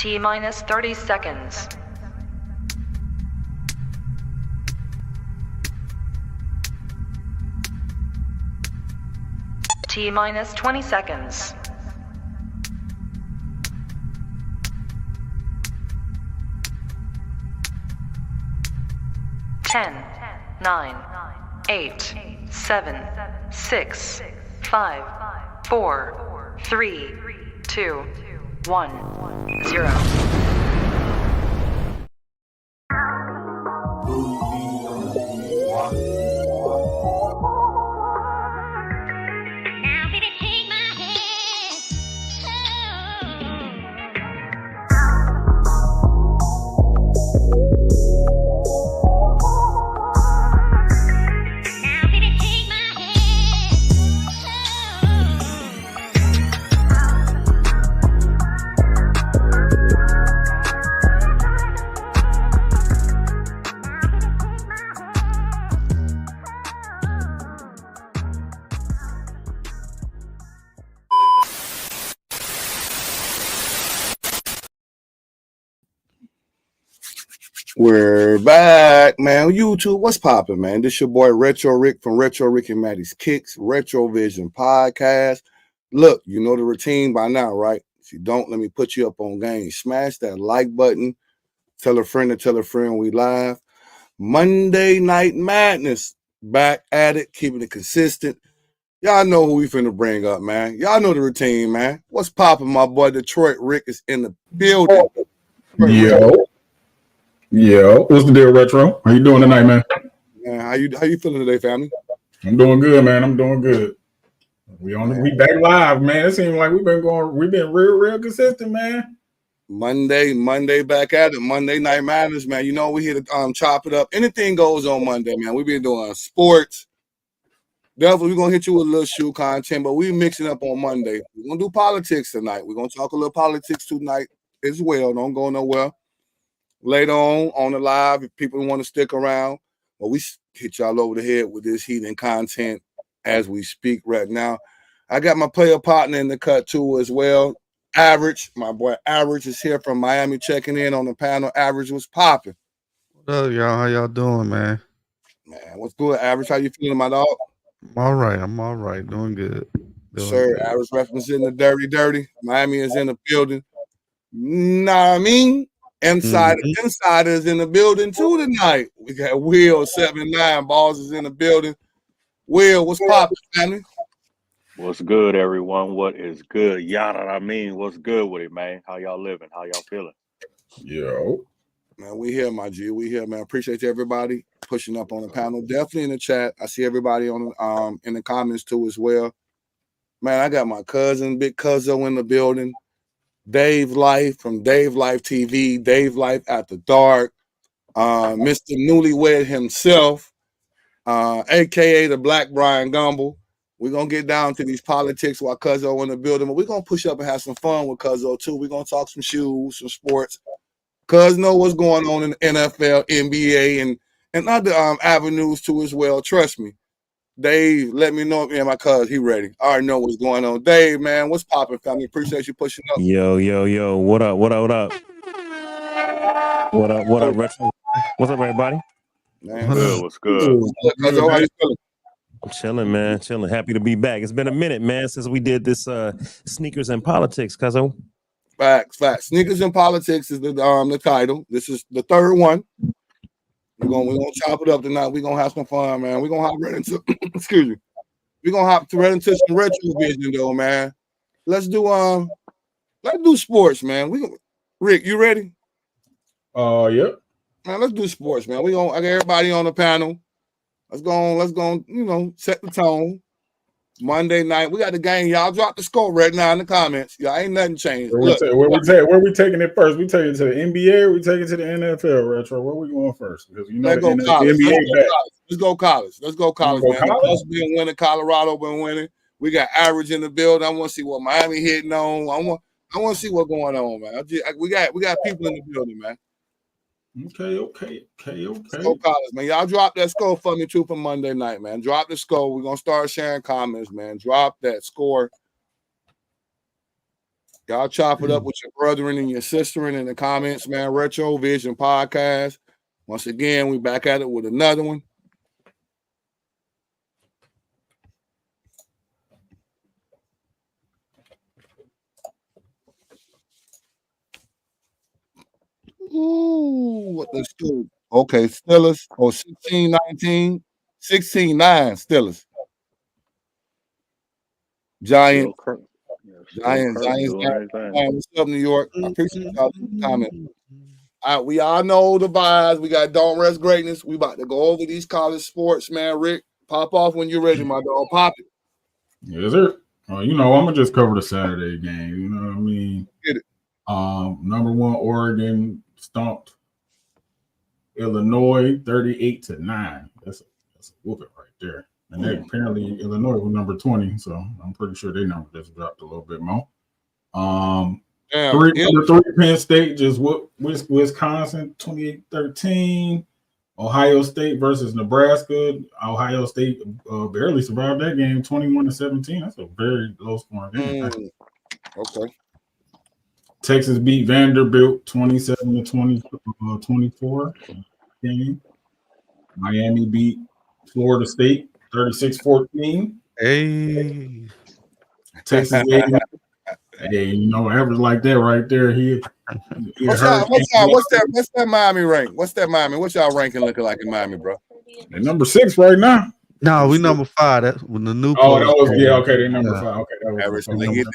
T minus 30 seconds. T minus 20 seconds. Ten, 9, 8, 7, 6, 5, 4, 3, 2, 1, 0. We're back, man. YouTube, what's popping, man? This your boy Retro Rick from Retro Rick and Maddie's Kicks, Retro Vision Podcast. Look, you know the routine by now, right? If you don't, let me put you up on game. Smash that like button. Tell a friend to tell a friend we live. Monday Night Madness. Back at it, keeping it consistent. Y'all know who we finna bring up, man. Y'all know the routine, man. What's popping, my boy? Detroit Rick is in the building. Yo, what's the deal, Retro? How you doing tonight, man? Man, how you feeling today, family? I'm doing good, man. I'm doing good. We back live, man. It seems like we've been real consistent, man. Monday back at it. Monday Night Madness, man. You know we here to chop it up. Anything goes on Monday, man. We've been doing sports. Definitely, we're gonna hit you with a little shoe content, but we mixing up on Monday. We're gonna do politics tonight. We're gonna talk a little politics tonight as well. Don't go nowhere. Later on the live, if people want to stick around, but we hit y'all over the head with this heat and content as we speak right now. I got my player partner in the cut too as well. Average, my boy Average is here from Miami checking in on the panel. Average was popping. What up, y'all? How y'all doing, man? Man, what's good, Average? How you feeling, my dog? I'm all right. Doing good. Sir, good. Average referencing the dirty. Miami is in the building. Nah, I mean. Insiders in the building too tonight. We got Will 79 Balls is in the building. Will, what's poppin', family? What's good, everyone? What is good? Y'all know what I mean? What's good with it, man? How y'all living? How y'all feeling? Yo. Man, we here, my G. We here, man. Appreciate everybody pushing up on the panel. Definitely in the chat. I see everybody on in the comments too as well. Man, I got my cousin, Big Cuzzo in the building. Dave Life from Dave Life TV, Dave Life After Dark, Mr. Newlywed himself, aka the Black Brian Gumble. We're gonna get down to these politics while Cuzzo in the building, but we're gonna push up and have some fun with Cuzzo too. We're gonna talk some shoes, some sports. Cuz know what's going on in the NFL, NBA, and other avenues too as well. Trust me. Dave, let me know. Yeah, my cuz, he ready. I already know what's going on. Dave, man, what's popping, family? Appreciate you pushing up. Yo. What up? What up, Retro? What's up, everybody? Man, what's good? Cuzzo, how you feeling? I'm chilling, man. Chilling. Happy to be back. It's been a minute, man, since we did this sneakers and politics, Cuzzo. Facts. Sneakers and politics is the title. This is the third one. We're gonna chop it up tonight. We're gonna have some fun, man. We're gonna hop right into excuse me. We're gonna hop right into some retro vision though, man. Let's do sports, man. Rick, you ready? Yep. Man, let's do sports, man. I got everybody on the panel. Let's go, set the tone. Monday night, we got the game. Y'all drop the score right now in the comments. Y'all ain't nothing changed. Where we taking it first? We taking it to the NBA or we taking it to the NFL, Retro? Where we going first? Because you know Let's go college. Let's go college, man. The Bucks been winning, Colorado been winning. We got Average in the building. I want to see what Miami hitting on. I want to see what's going on, man. We got people in the building, man. Okay. Let's go college, man. Y'all drop that score for me too for Monday night, man. Drop the score. We're gonna start sharing comments, man. Drop that score. Y'all chop it up with your brethren and your sister in the comments, man. Retro Vision Podcast. Once again, we back at it with another one. Ooh, what the score? Okay, Steelers. Oh, 16-19. 16-9 Steelers. Giants. Giants. What's up, New York? I appreciate y'all comment. We all know the vibes. We got Don't Rest Greatness. We about to go over these college sports, man. Rick, pop off when you're ready, my dog. Pop it. Yes, sir. I'm gonna just cover the Saturday game. You know what I mean? Get it. Number 1 Oregon stomped Illinois 38-9. That's a whooping right there. And then apparently Illinois was number 20, so I'm pretty sure their number just dropped a little bit more. Number 3 Penn State just whooped Wisconsin 28-13. Ohio State versus Nebraska. Ohio State barely survived that game, 21-17. That's a very low scoring game. Okay. Texas beat Vanderbilt 27-24 game. Miami beat Florida State 36-14. Hey. Texas A&M. Hey, average like that right there. What's that Miami rank? What's that Miami? What's y'all ranking looking like in Miami, bro? They're number 6 right now. No, we number 5. That's when the new. Oh, that was okay. They're number 5. Okay, that was Get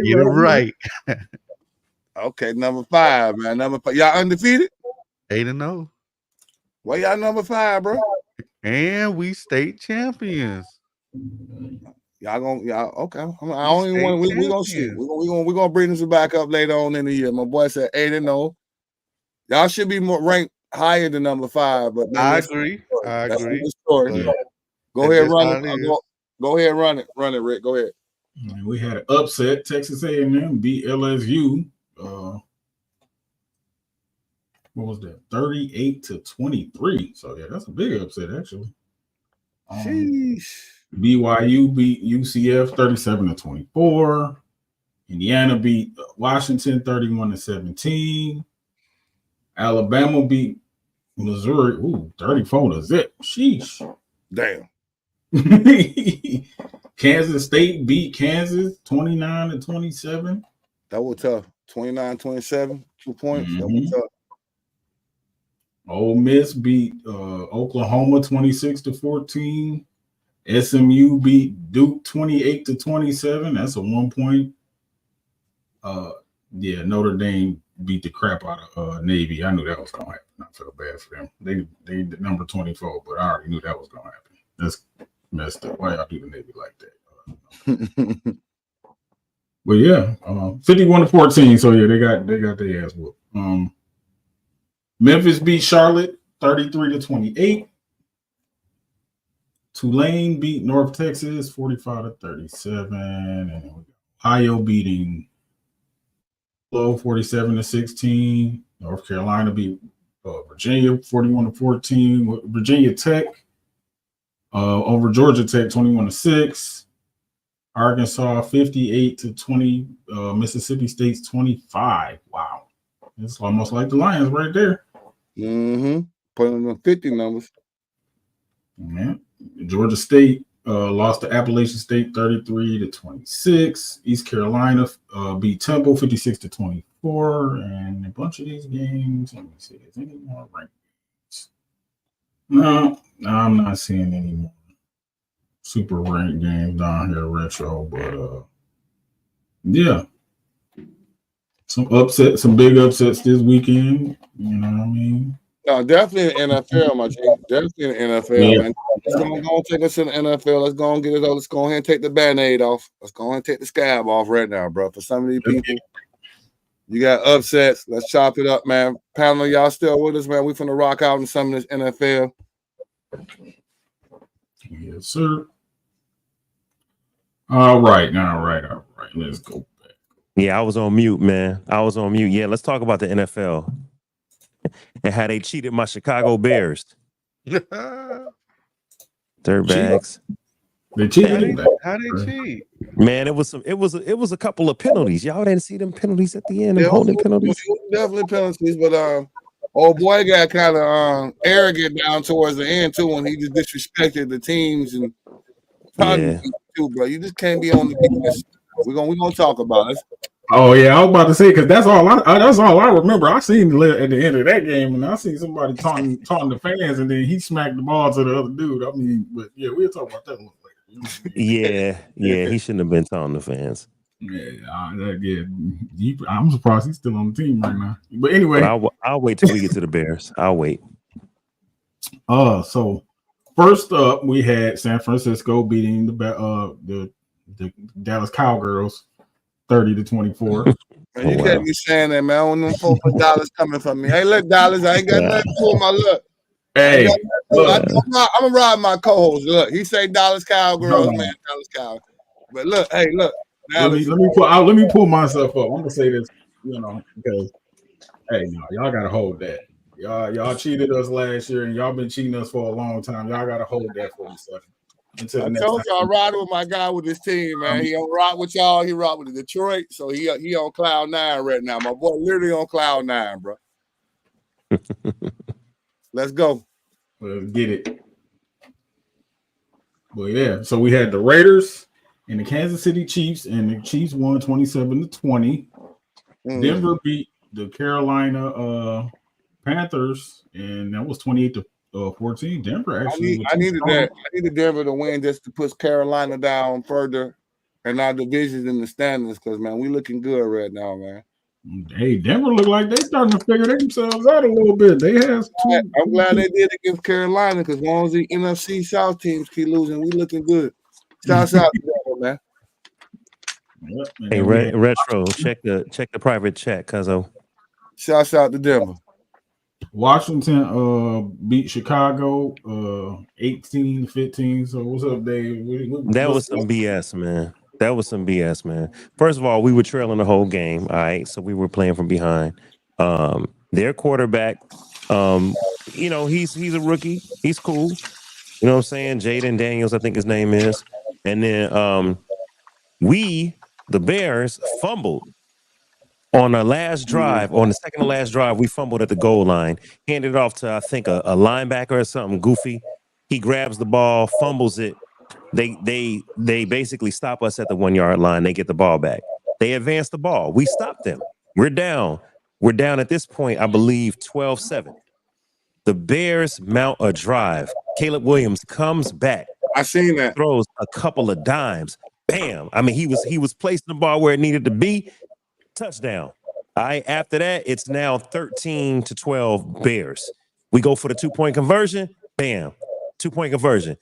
it right. Okay, number 5, man. Number 5. Y'all undefeated? 8-0. Why y'all number 5, bro? And we state champions. Y'all okay. I don't even want. We gonna see. We gonna bring this back up later on in the year. My boy said 8-0. Y'all should be more ranked higher than number 5. But I agree. That's the story. Go ahead, run it. Go ahead, run it, Rick. Go ahead. We had an upset. Texas A&M beat LSU. What was that? 38-23. So yeah, that's a big upset actually. BYU beat UCF 37-24. Indiana beat Washington 31-17. Alabama beat Missouri 34-0. Sheesh. Damn. Kansas State beat Kansas 29-27. That was tough. 29-27, 2 points. That was tough. Ole Miss beat Oklahoma 26-14. SMU beat Duke 28-27. That's a 1 point. Notre Dame beat the crap out of Navy. I knew that was gonna happen. I felt bad for them. They number 24, but I already knew that was gonna happen. That's messed up. Why y'all do the Navy like that? But yeah, 51-14. So yeah, they got their ass whooped. Memphis beat Charlotte 33-28. Tulane beat North Texas 45-37, and Ohio beating Low 47-16. North Carolina beat Virginia 41-14. Virginia Tech over Georgia Tech 21-6. Arkansas 58-20. Mississippi State's 25. Wow, it's almost like the Lions right there. Putting on 50 numbers. Man. Georgia State lost to Appalachian State 33-26. East Carolina beat Temple 56-24. And a bunch of these games, let me see, is any more ranked? No, I'm not seeing any more super ranked games down here, Retro. But yeah, some big upsets this weekend. You know what I mean? No, definitely in NFL, my G. Definitely in NFL, man. Let's go take us to the NFL. Let's go and get it out. Let's go ahead and take the Band-Aid off. Let's go ahead and take the scab off right now, bro. For some of these people, you got upsets. Let's chop it up, man. Panel, y'all still with us, man? We finna rock out in some of this NFL. Yes, sir. All right. Let's go back. Yeah, I was on mute, man. Yeah, let's talk about the NFL and how they cheated my Chicago Bears. Dirtbags. They cheated. How they cheat? Man, it was a couple of penalties. Y'all didn't see them penalties at the end, them Yeah, holding it penalties. was definitely penalties, but old boy got kind of arrogant down towards the end too when he just disrespected the teams and Yeah. too, bro. You just can't be on the defense. We're gonna talk about it. Oh yeah, I was about to say because that's all I remember. I seen at the end of that game, and I seen somebody taunting the fans, and then he smacked the ball to the other dude. I mean, but yeah, we'll talk about that one later. Yeah, he shouldn't have been taunting the fans. I'm surprised he's still on the team right now. But anyway, I'll wait till we get to the Bears. I'll wait. So first up, we had San Francisco beating the Dallas Cowgirls 30-24. Man, you can't be saying that, man. When them $4 coming from me. Hey, look, Dallas, I ain't got nothing to do with my look. Hey, I'm gonna ride my co-host. Look, he say Dallas Cowgirls, man, Dallas Cowgirls. But look, hey, look. Dallas, let me pull myself up. I'm gonna say this, because hey, no, y'all gotta hold that. Y'all cheated us last year, and y'all been cheating us for a long time. Y'all gotta hold that for a second. Until I told y'all, riding with my guy with his team, man. He don't rock with y'all. He rock with the Detroit, so he on cloud 9 right now. My boy literally on cloud 9, bro. Let's go. Let's get it. Well, yeah. So we had the Raiders and the Kansas City Chiefs, and the Chiefs won 27-20. Denver beat the Carolina Panthers, and that was 28-14. Denver actually. I needed Denver to win just to push Carolina down further and our divisions in the standings, because man, we looking good right now, man. Hey, Denver look like they starting to figure themselves out a little bit. They have. I'm glad they did against Carolina, because as long as the NFC South teams keep losing, we looking good. Shouts out to Denver, man. Yep, Hey, Retro, check the private chat, cuzzo. Shouts out to Denver. Washington beat Chicago 18-15. So what's up, Dave? That was some BS, man. First of all, we were trailing the whole game. All right, so we were playing from behind. Their quarterback, he's a rookie. He's cool. You know what I'm saying? Jaden Daniels, I think his name is. And then we, the Bears, fumbled on our last drive. On the second to last drive, we fumbled at the goal line. Handed it off to, I think, a linebacker or something goofy. He grabs the ball, fumbles it. They basically stop us at the 1 yard line. They get the ball back. They advance the ball. We stop them. We're down. We're down at this point, I believe, 12-7. The Bears mount a drive. Caleb Williams comes back. I seen that. Throws a couple of dimes. Bam. I mean, he was placing the ball where it needed to be. Touchdown. All right. After that, it's now 13-12 Bears. We go for the 2-point conversion. Bam. 2-point conversion.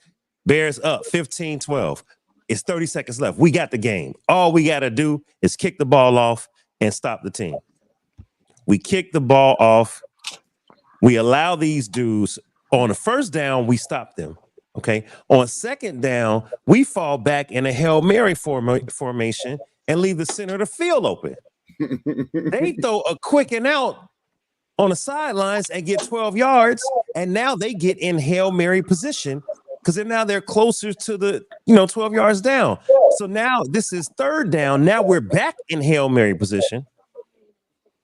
Bears up 15-12. It's 30 seconds left. We got the game. All we got to do is kick the ball off and stop the team. We kick the ball off. We allow these dudes on the first down. We stop them. Okay. On second down, we fall back in a Hail Mary formation and leave the center of the field open. They throw a quick and out on the sidelines and get 12 yards. And now they get in Hail Mary position because they're closer to the 12 yards down. So now this is third down. Now we're back in Hail Mary position.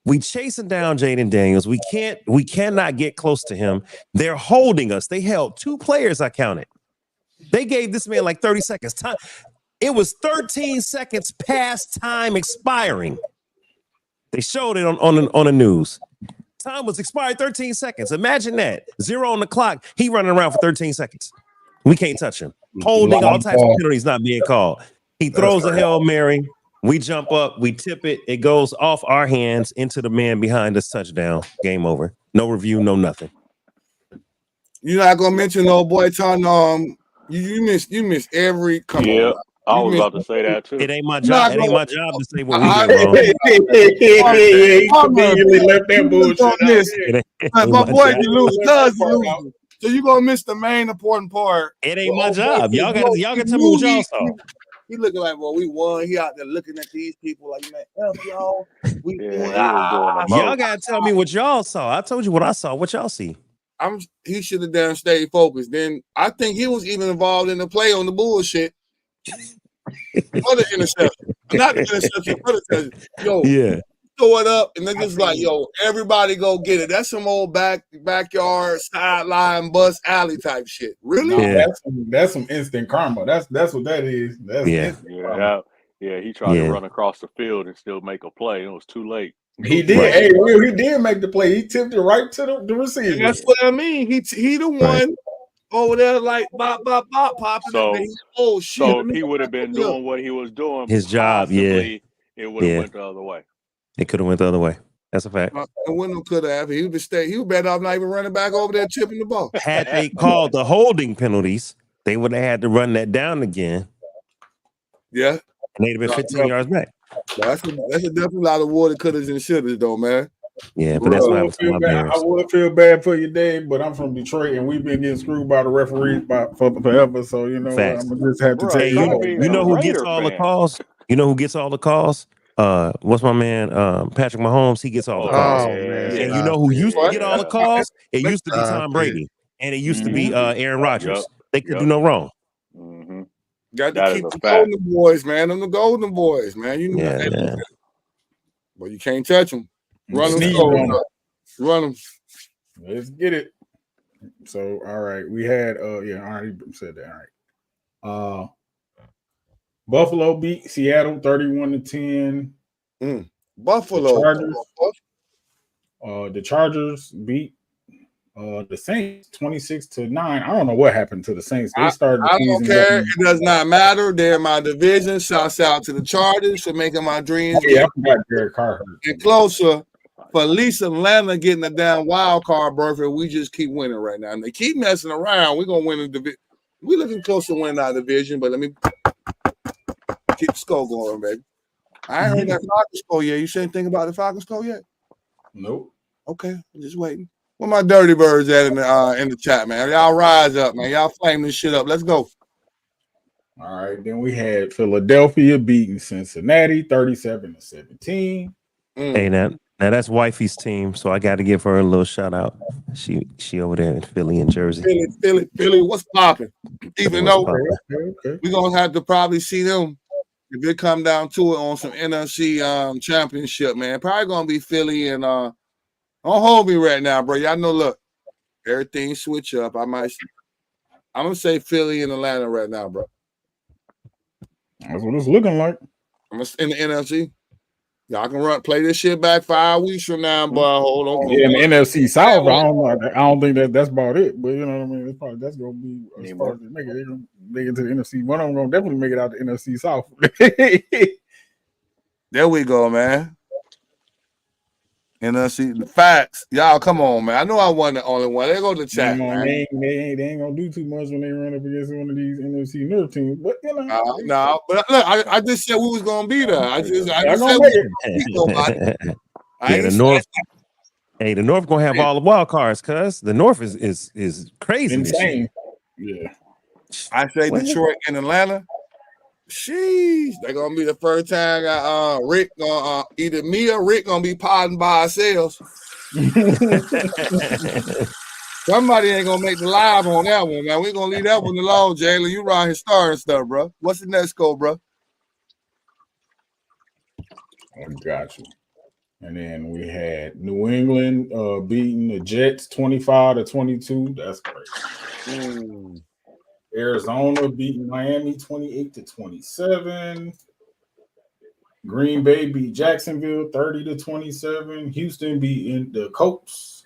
We chasing down Jaden Daniels. We cannot get close to him. They're holding us. They held 2 players, I counted. They gave this man like 30 seconds time. It was 13 seconds past time expiring. They showed it on the news. Time was expired 13 seconds. Imagine that. 0 on the clock. He running around for 13 seconds. We can't touch him. Holding, all types of penalties not being called. He throws a Hail Mary. We jump up. We tip it. It goes off our hands into the man behind us. Touchdown. Game over. No review. No nothing. You're not gonna mention old boy Ton. You missed every. Yeah, I was about to say that too. It ain't my job. It ain't my job to say what we did wrong. He conveniently left that bullshit. My boy, you lose, cuz you lose. So you gonna miss the main important part. It ain't my job. Y'all got to tell me what y'all saw. He looking like, well, we won. He out there looking at these people like, man, help y'all. Y'all gotta tell me what y'all saw. I told you what I saw. What y'all see? He should have stayed focused. Then I think he was even involved in the play on the bullshit. Other interception. Not the interception, other interception. Yo, Yeah. throw it up, and then just like, yo, everybody go get it. That's some old backyard, sideline, bus alley type shit. Really? No, Yeah. that's some instant karma. That's what that is. That's Yeah. instant karma. Yeah, he tried Yeah. to run across the field and still make a play. It was too late. He did. Right. Hey, Will, he did make the play. He tipped it right to the And receiver. that's what I mean. He the one over there like bop popping. So- and then, oh shit! So let if me he would have been look. doing what he was doing, His job, possibly it would have Yeah. went the other way. It could have went the other way. That's a fact. And Wyndham could have. He was better off not even running back over there tipping the ball. Had they called the holding penalties, they would have had to run that down again, Yeah, and they'd have been 15 yards back. that's a definitely lot of water couldas and shouldas though, man. Yeah, but that's I what would happens to feel my bad. Bears. I would feel bad for you, Dave, but I'm from Detroit and we've been getting screwed by the referees for forever. So you know, Facts. I'm gonna just have to Bro, tell Hey, you. try to that. be you know a who gets Raider all the fan. calls? You know who gets all the calls? What's my man? Patrick Mahomes. He gets all the calls. Oh man. And you know who used to get all the Yeah. calls? It used to be Stop Tom it. Brady, and it used to be Mhm. Aaron Rodgers. Yep. They could Yep. do no wrong. Mm-hmm. Got to That keep is a the fact. golden boys, man. Them the golden boys, man. You know, Yeah, hey, yeah. but you can't touch them. Run them, Sneeze slow. on 'em. Run them. Let's get it. So all right, we had I already said that. All right. Buffalo beat Seattle 31-10. Buffalo. The Chargers beat the Saints 26-9. I don't know what happened to the Saints. They started the I season. don't care. getting- It does not matter. They're my division. Shouts out to the Chargers for making my dreams Oh, yeah, I forgot Derek Carr. get closer. For at least Atlanta getting a damn wild card berth, and we just keep winning right now. And they keep messing around. We're gonna win the division. We're looking close to winning our division, but let me keep the score going, baby. I ain't heard that Falcons score yet. You said anything about the Falcons score yet? Nope. Okay, I'm just waiting. Where my dirty birds at in the chat, man? Y'all rise up, man. Y'all flame this shit up. Let's go. All right. Then we had Philadelphia beating Cincinnati 37-17. Hey, now that's wifey's team, so I got to give her a little shout out. She over there in Philly and Jersey. Philly, what's popping? Even though Okay. we're gonna have to probably see them if it come down to it on some NFC championship, man. Probably gonna be Philly and don't hold me right now, bro. Y'all know, look, everything switch up. I'm gonna say Philly and Atlanta right now, bro. That's what it's looking like. I'm in the NFC. Y'all can play this shit back 5 weeks from now, but hold on. Yeah, in the NFC South, I don't think that's about it. But you know what I mean. That's gonna be as far as they make it. They're gonna make it to the NFC. One of them gonna definitely make it out to NFC South. There we go, man. NFC, the facts. Y'all, come on, man. I know I wasn't the only one. There go the chat, man. They ain't gonna do too much when they run up against one of these NFC North teams. But you know, No, but look, I just said we was gonna be there. I just said we gonna was make gonna beat nobody. Yeah, the North. Hey, the North gonna have all the wild cards, cuz the North is crazy. this year. insane. Yeah. I say Detroit and Atlanta. Sheesh, they're gonna be the first time Rick gonna either me or Rick gonna be potting by ourselves. Somebody ain't gonna make the live on that one, man. We gonna leave that one alone, Jalen. You around here starting stuff, bro. What's the next goal, bro? I got you. And then we had New England beating the Jets 25-22. That's crazy. Arizona beating Miami 28-27. Green Bay beat Jacksonville 30-27. Houston beating the Colts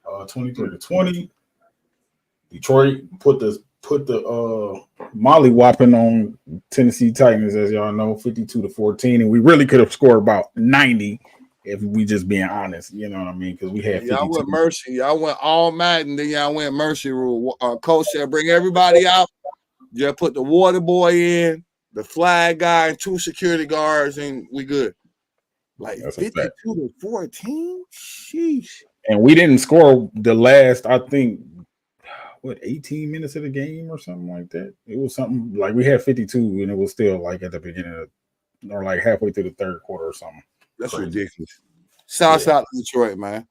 23-20. Detroit put the mollywhopping on Tennessee Titans, as y'all know, 52-14, and we really could have scored about 90 if we just being honest. You know what I mean? Because we had 52. Y'all went mercy. Y'all went all Madden, then y'all went mercy rule. Coach said, bring everybody out. Just put the water boy in, the flag guy, and 2 security guards, and we good. Like 52-14? Sheesh. And we didn't score the last, I think, 18 minutes of the game or something like that. It was something like we had 52, and it was still like at the beginning of, or like halfway through the third quarter or something. That's ridiculous. Shouts out to Detroit, man.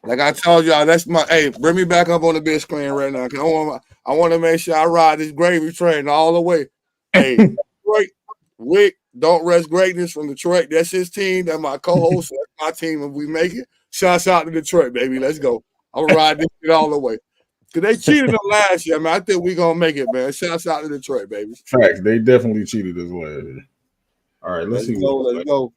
Like I told y'all, that's my bring me back up on the big screen right now. Cause I want to make sure I ride this gravy train all the way. Hey, Detroit, Rick, don't rest greatness from Detroit. That's his team. That's my co-host. That's my team. If we make it, shouts out to Detroit, baby. Let's go. I'm gonna ride this shit all the way. Cause they cheated them last year, man. I think we gonna make it, man. Shouts out to Detroit, baby. Facts. They definitely cheated as well. All right, let's see Let's go.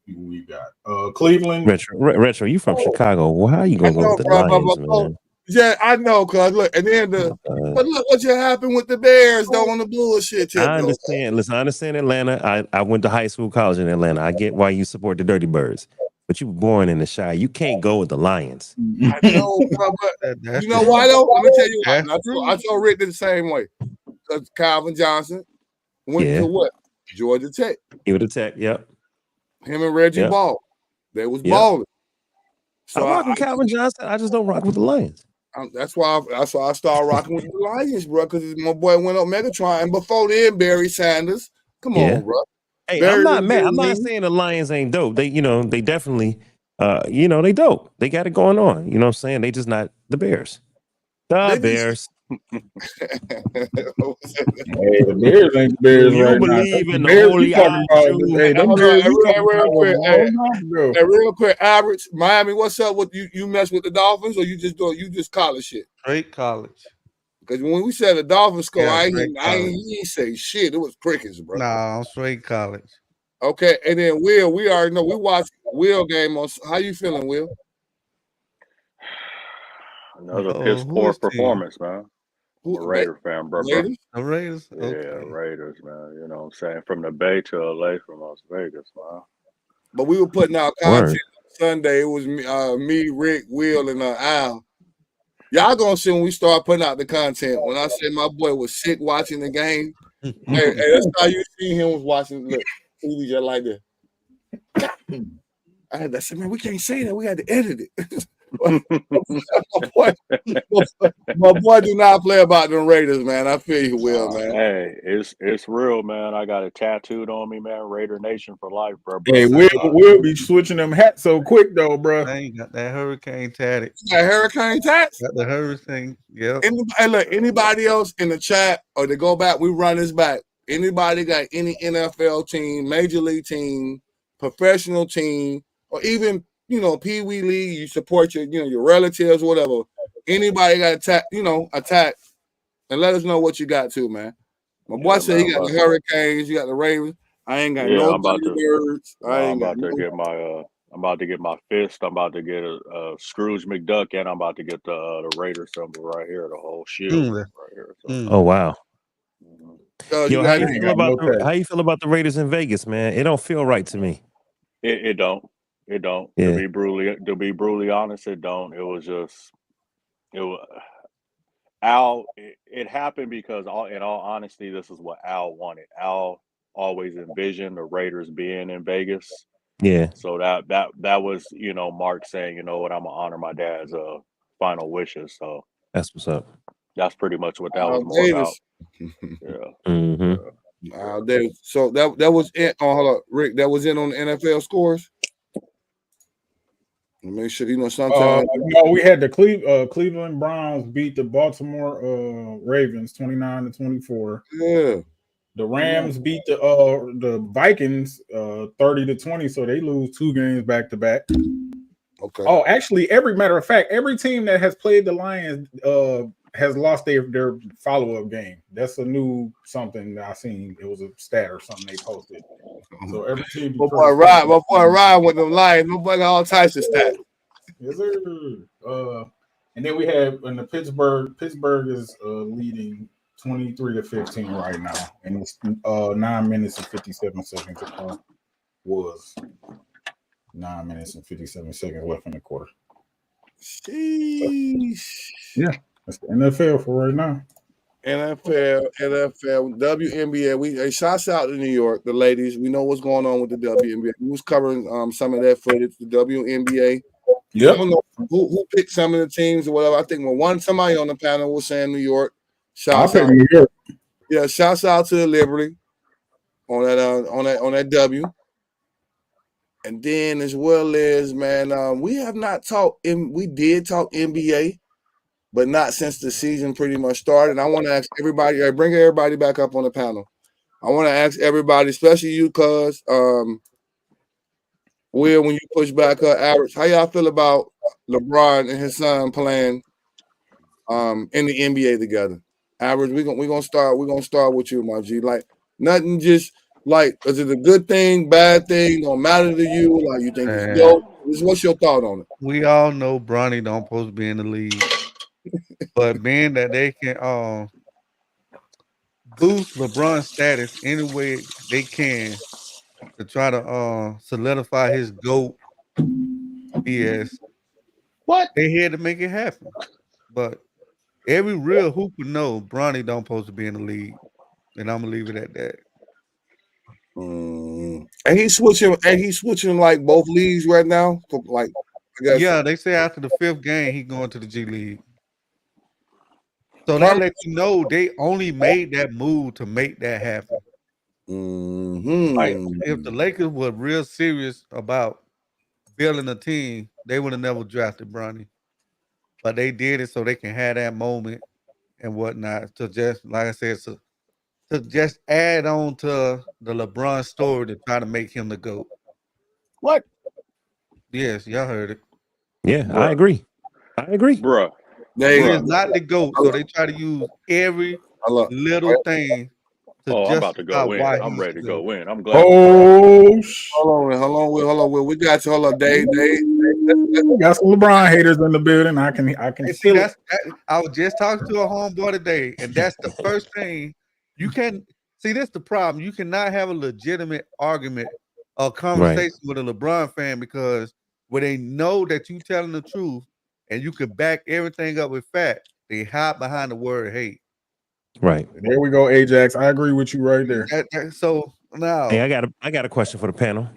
who we got. Cleveland. Retro, you from Chicago. Well, how you gonna go with the Lions, man? Yeah, I know, cause look, and then but look what just happened with the Bears, though, on the bullshit tip. I understand. Listen, I understand Atlanta. I went to high school, college in Atlanta. I get why you support the Dirty Birds, but you were born in the Shire. You can't go with the Lions. I know, but you know why though? Let me tell you why. I told Rick the same way. Because Calvin Johnson went to what? Georgia Tech. He would attack. Yep. Him and Reggie Ball. They was balling. So I rock with Calvin Johnson. I just don't rock with the Lions. That's why I started rocking with the Lions, bro. Because my boy went up Megatron, and before then, Barry Sanders. Come on, bro. Hey, I'm not mad. I'm not saying the Lions ain't dope. They, they definitely, they dope. They got it going on. You know what I'm saying? They just not the Bears. The Bears. Hey, the Bears ain't the Bears you right believe now. in the Bears holy real quick, average Miami. What's up with you? You mess with the Dolphins, or you just college shit? Straight college. Because when we said the Dolphins score, I ain't say shit. It was crickets, bro. Nah, I'm straight college. Okay, and then Will, we already know we watched Will game on. How you feeling, Will? Another piss poor performance, man. I'm a Raider fan, bro. Raiders? The Raiders? Okay. Yeah, Raiders, man. You know what I'm saying? From the Bay to LA from Las Vegas, man. But we were putting out content Sunday. It was me, Rick, Will, and Al. Y'all gonna see when we start putting out the content. When I say my boy was sick watching the game, hey, that's how you see him was watching. Look, he was just like that. I said, man, we can't say that. We had to edit it. my boy do not play about them Raiders, man. I feel you, Will, man. Hey, it's real, man. I got it tattooed on me, man. Raider Nation for life, bro. Hey, we'll be switching them hats so quick, though, bro. I ain't got that hurricane tatted. That hurricane tats? Got the hurricane, yep. Hey, look, anybody else in the chat or to go back, we run this back. Anybody got any NFL team, major league team, professional team, or even Pee Wee League, you support your relatives, whatever. Anybody got attack, and let us know what you got too, man. My boy said he got the Hurricanes, you got the Ravens. I ain't got no birds. I'm about to get my fist. I'm about to get a Scrooge McDuck, and I'm about to get the Raider symbol right here, the whole shield right here. So. Oh wow. Mm-hmm. How you feel about the Raiders in Vegas, man? It don't feel right to me. It don't. It don't. Yeah. To be brutally honest, it don't. Al. It happened because in all honesty, this is what Al wanted. Al always envisioned the Raiders being in Vegas. Yeah. So that was Mark saying, you know what, I'm gonna honor my dad's final wishes. So that's what's up. That's pretty much what that was more about. Yeah. Mm-hmm. So that was it. Oh, hold up, Rick. That was it on the NFL scores. Make sure sometimes. No, we had the Cleveland Browns beat the Baltimore Ravens 29-24. Yeah. The Rams beat the Vikings 30-20, so they lose 2 games back to back. Okay. Oh, actually, matter of fact, every team that has played the Lions has lost their follow-up game. That's a new something that I seen. It was a stat or something they posted. So every team. My boy Ryan with the Lions. My boy got all types of stats. Yes, sir. And then we have in the Pittsburgh is leading 23-15 right now, and it's 9 minutes and 57 seconds. Was 9 minutes and 57 seconds left in the quarter. Sheesh. Yeah, that's the NFL for right now. NFL, WNBA. Shouts out to New York, the ladies. We know what's going on with the WNBA. We was covering some of that footage, the WNBA. Yeah. I don't know who picked some of the teams or whatever. I think somebody on the panel was saying New York. Shouts out. New York. Yeah, shouts out to the Liberty on that W. And then as well as, man, we have not talked we did talk NBA, but not since the season pretty much started. And I want to ask everybody, bring everybody back up on the panel. I want to ask everybody, especially you, cuz Will, when you push back her average, how y'all feel about LeBron and his son playing in the NBA together? Average, we're gonna start with you, my G. Like nothing, just like, is it a good thing, bad thing, don't matter to you? Like you think it's dope? What's your thought on it? We all know Bronny don't supposed to be in the league, but being that they can boost LeBron's status any way they can to try to solidify his GOAT BS, What? they had to make it happen. But every real hooper know Bronny don't supposed to be in the league, and I'm gonna leave it at that. And he's switching like both leagues right now. Like, I guess. Yeah, they say after the 5th game he going to the G League. So that lets you know they only made that move to make that happen. Like if the Lakers were real serious about building a team, they would have never drafted Bronny. But they did it so they can have that moment and whatnot. To just, like I said, to just add on to the LeBron story to try to make him the GOAT. What? Yes, y'all heard it. Yeah, I agree. Bruh. He is not the GOAT, so they try to use every little thing to I'm about to justify go in. why I'm he's ready the to go GOAT. in. I'm glad. Hold on, Will. We got you. Hold on, Dave. We got some LeBron haters in the building. I can And feel see, it. I was just talking to a homeboy today, and that's the first thing you can see. That's the problem. You cannot have a legitimate argument or conversation with a LeBron fan because when they know that you telling the truth and you can back everything up with fact, they hide behind the word hate. Right. There we go, Ajax. I agree with you right there. So now, Hey, I got a question for the panel.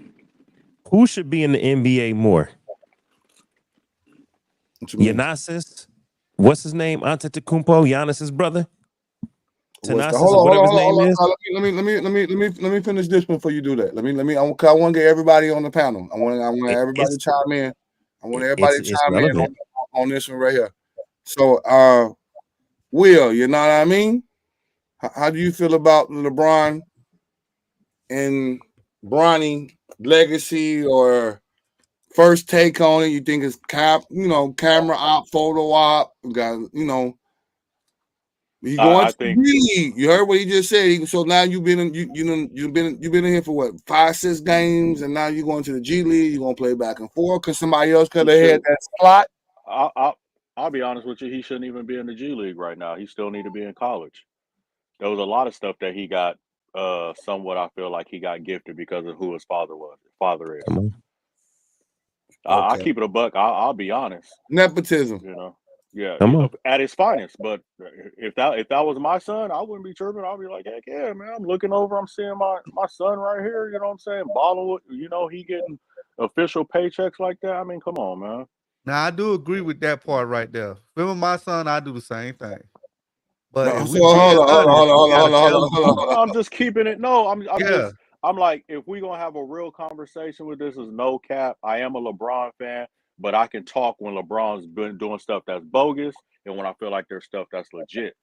Who should be in the NBA more? Giannis? What's his name? Antetokounmpo, Giannis's brother. Thanasis, whatever his name is. Let me finish this before you do that. I want to get everybody on the panel. I want everybody to chime in. I want everybody to chime in on this one right here. So, Will, you know what I mean? How do you feel about LeBron and Bronny legacy or first take on it? You think it's camera op, photo op? Got he going to the league. You heard what he just said. So now you've been in here for what 5-6 games, and now you're going to the G League. You're gonna play back and forth because somebody else could have had that slot. I'll be honest with you. He shouldn't even be in the G League right now. He still need to be in college. There was a lot of stuff that he got. Somewhat, I feel like he got gifted because of who his father is. I keep it a buck. I'll be honest. Nepotism. Yeah, at his finest. But if that was my son, I wouldn't be chirping. I'll be like, heck yeah, man. I'm looking over. I'm seeing my son right here. You know what I'm saying? Balling. He getting official paychecks like that. I mean, come on, man. Now I do agree with that part right there. With my son, I do the same thing. But hold on. I'm just keeping it. No, I'm like, if we're gonna have a real conversation with this, is no cap. I am a LeBron fan, but I can talk when LeBron's been doing stuff that's bogus and when I feel like there's stuff that's legit.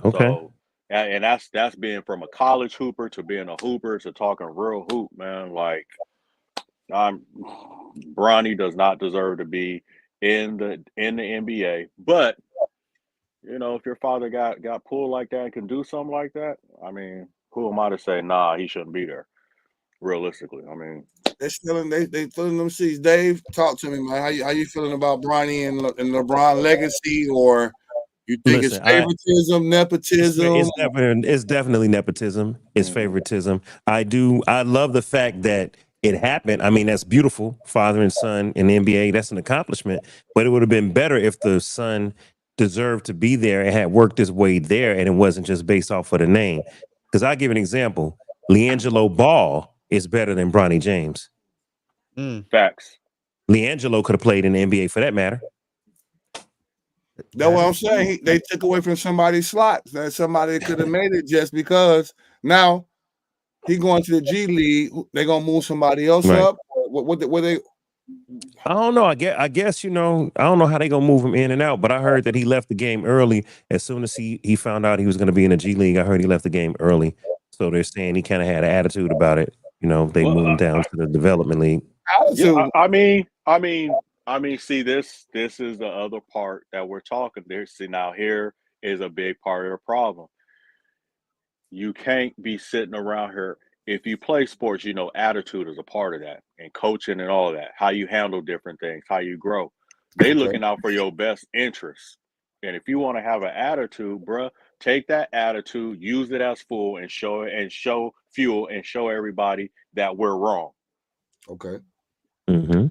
Okay. So, and that's being from a college hooper to being a hooper to talking real hoop, man. Like, Bronny does not deserve to be in the NBA, but if your father got pulled like that and can do something like that, I mean, who am I to say, nah, he shouldn't be there? Realistically, I mean, they filling them seats. Dave, talk to me, man. How you feeling about Bronny and LeBron legacy, or you think it's favoritism, nepotism? It's definitely nepotism. It's favoritism. I love the fact that it happened. I mean, that's beautiful. Father and son in the NBA, that's an accomplishment. But it would have been better if the son deserved to be there and had worked his way there, and it wasn't just based off of the name. Because I'll give an example. LiAngelo Ball is better than Bronny James. Facts. LiAngelo could have played in the NBA for that matter. That's what I'm saying. They took away from somebody's slots. That somebody could have made it just because now he going to the G League. They're gonna move somebody else up. What they? I don't know. I guess I don't know how they gonna move him in and out. But I heard that he left the game early as soon as he found out he was gonna be in the G League. I heard he left the game early. So they're saying he kind of had an attitude about it. You know, they moved him down to the development league. Yeah, I mean, see, this is the other part that we're talking there. See, now here is a big part of the problem. You can't be sitting around here. If you play sports, you know, attitude is a part of that, and coaching and all of that, how you handle different things, how you grow. They looking out for your best interests. And if you want to have an attitude, bruh, take that attitude, use it as fuel, and show fuel and show everybody that we're wrong. Okay. Mm-hmm.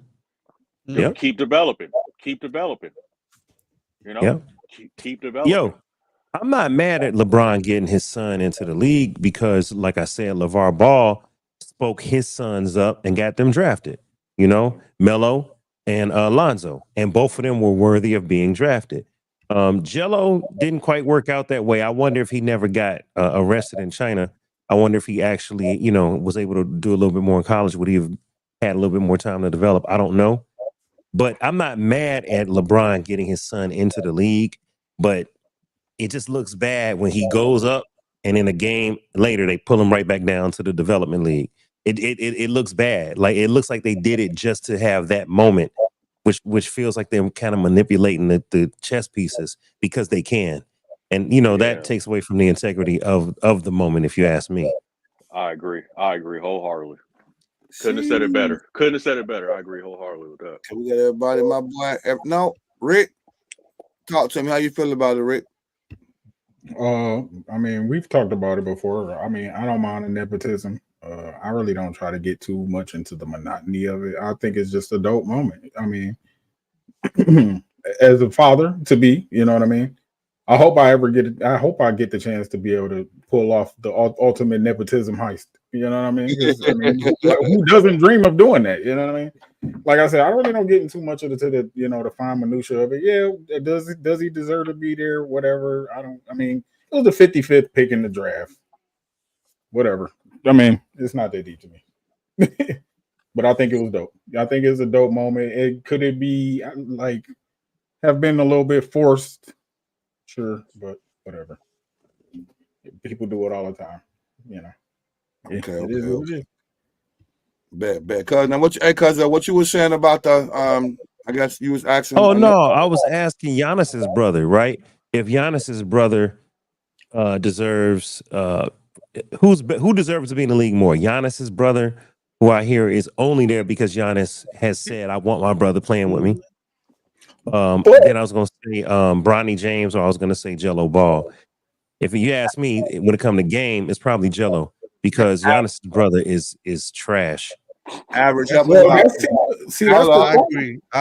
Yep. Keep developing. Keep developing. You know, Yep. keep developing. Yo, I'm not mad at LeBron getting his son into the league because, like I said, LeVar Ball spoke his sons up and got them drafted. You know, Melo and Lonzo, and both of them were worthy of being drafted. Jello didn't quite work out that way. I wonder if he never got arrested in China. I wonder if he actually, you know, was able to do a little bit more in college. Would he have had a little bit more time to develop? I don't know. But I'm not mad at LeBron getting his son into the league, but it just looks bad when he goes up and in a game later they pull him right back down to the development league. It looks bad. Like it looks like they did it just to have that moment, which feels like they're kind of manipulating the chess pieces because they can. And you know, that takes away from the integrity of the moment, if you ask me. I agree wholeheartedly. Couldn't have said it better. I agree wholeheartedly with that. Can we get everybody, my boy? No, Rick, talk to me. How you feel about it, Rick? I mean, we've talked about it before. I mean, I don't mind the nepotism. I really don't try to get too much into the monotony of it. I think it's just a dope moment. I mean, as a father to be, you know what I mean? I hope I get the chance to be able to pull off the ultimate nepotism heist. You know what I mean? I mean, who doesn't dream of doing that? You know what I mean? Like I said, I really don't get into much of the fine minutia of it. Yeah, does he deserve to be there? Whatever. I mean, it was the 55th pick in the draft. Whatever. I mean, it's not that deep to me. But I think it was dope. I think it's a dope moment. Could it be like have been a little bit forced? Sure, but whatever. People do it all the time, you know. Okay. It is what it is. Bet. Cuz now what you were saying about the I guess you was asking. Oh no, I was asking Giannis's brother, right? If Giannis's brother deserves who deserves to be in the league more? Giannis's brother, who I hear is only there because Giannis has said, I want my brother playing with me. Then I was going to say Bronny James, or I was going to say Jello Ball. If you ask me, when it comes to game, it's probably Jello because Giannis' brother is trash. Average. I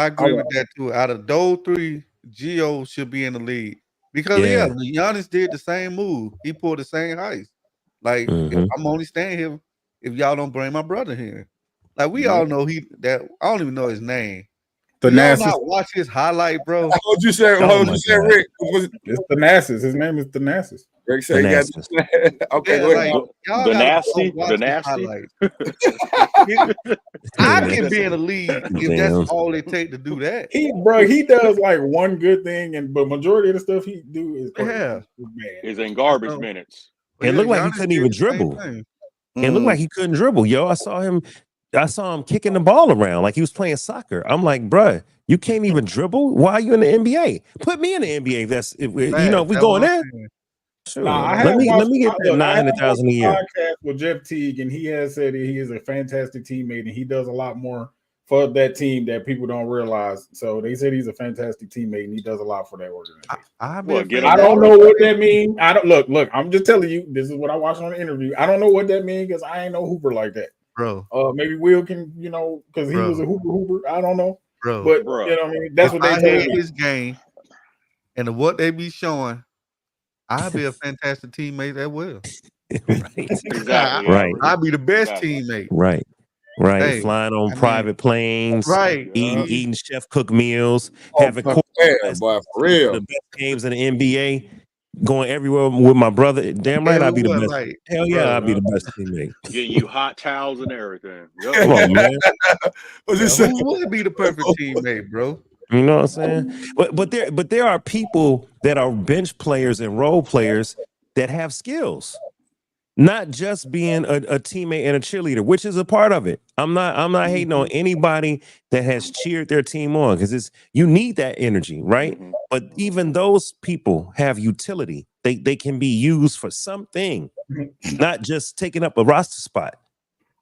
agree with that too. Out of those three, Gio should be in the league because Giannis did the same move. He pulled the same heist. Like I'm only staying here if y'all don't bring my brother here. Like we all know I don't even know his name. Y'all not watch his highlight, bro. What you say, Rick? It's Thanasis. His name is Thanasis. Rick said he got okay. Yeah, the nasty. I can be in the league if that's all it takes to do that. He does like one good thing, but majority of the stuff he do is is in garbage minutes. It looked like he couldn't even dribble. It looked like he couldn't dribble. Yo, I saw him kicking the ball around like he was playing soccer. I'm like, bruh, you can't even dribble? Why are you in the NBA? Put me in the NBA. If we going there. Sure. Let me get that 900,000 a year. Podcast with Jeff Teague, and he has said that he is a fantastic teammate, and he does a lot more for that team that people don't realize. So they said he's a fantastic teammate, and he does a lot for that organization. I don't know what that means. I don't look. I'm just telling you. This is what I watched on the interview. I don't know what that means because I ain't no hooper like that. Bro, maybe Will can, because he was a hooper. I don't know, bro. But you know what I mean. That's what they hate his game, and what they be showing. I'll be a fantastic teammate as well. Right, exactly. Right. I'll be the best teammate. Right. Hey, flying on private planes. Right. Eating chef cook meals. Having boy, for real. The best games in the NBA. Going everywhere with my brother. Damn right, I'll be the best. Right. Hell yeah, I'll be the best teammate. Getting you hot towels and everything. Yep. Come on, man. Who would be the perfect teammate, bro? You know what I'm saying? But there are people that are bench players and role players that have skills. not just being a teammate and a cheerleader, which is a part of it. I'm not hating on anybody that has cheered their team on, because you need that energy, right? Mhm. But even those people have utility. They can be used for something, not just taking up a roster spot.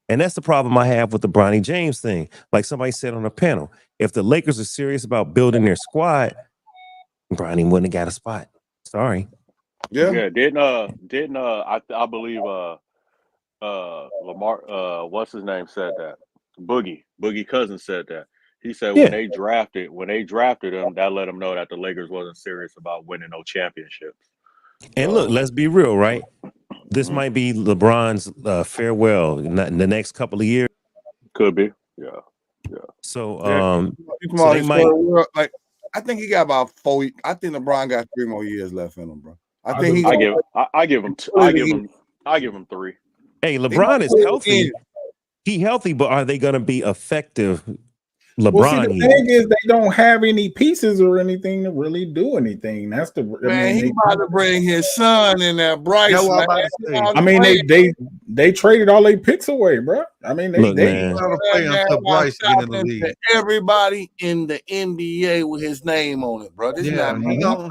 And that's the problem I have with the Bronny James thing. Like somebody said on the panel, if the Lakers are serious about building their squad, Bronny wouldn't have got a spot. Sorry. Yeah. Didn't I believe Lamar what's his name said that? Boogie Cousins said that. He said Yeah. when they drafted him, that let him know that the Lakers wasn't serious about winning no championships. And look, let's be real, right? This Mhm. might be LeBron's farewell in the next couple of years. Could be. Yeah. So, You come so on they his might. world, like I think he got about 4. I think LeBron got 3 more years left in him, bro. I think he. I give him 3. Hey, LeBron is healthy. in. He healthy, but are they going to be effective? Well, see, the LeBron thing is, they don't have any pieces or anything to really do anything. That's the Man, he about to bring his son in there, Bryce. That's what I'm man. about to say. I mean, they traded all their picks away, bro. I mean, Look, they man. Gonna play until Bryce get in the league. Everybody in the NBA with his name on it, bro. This is Yeah, not he gonna.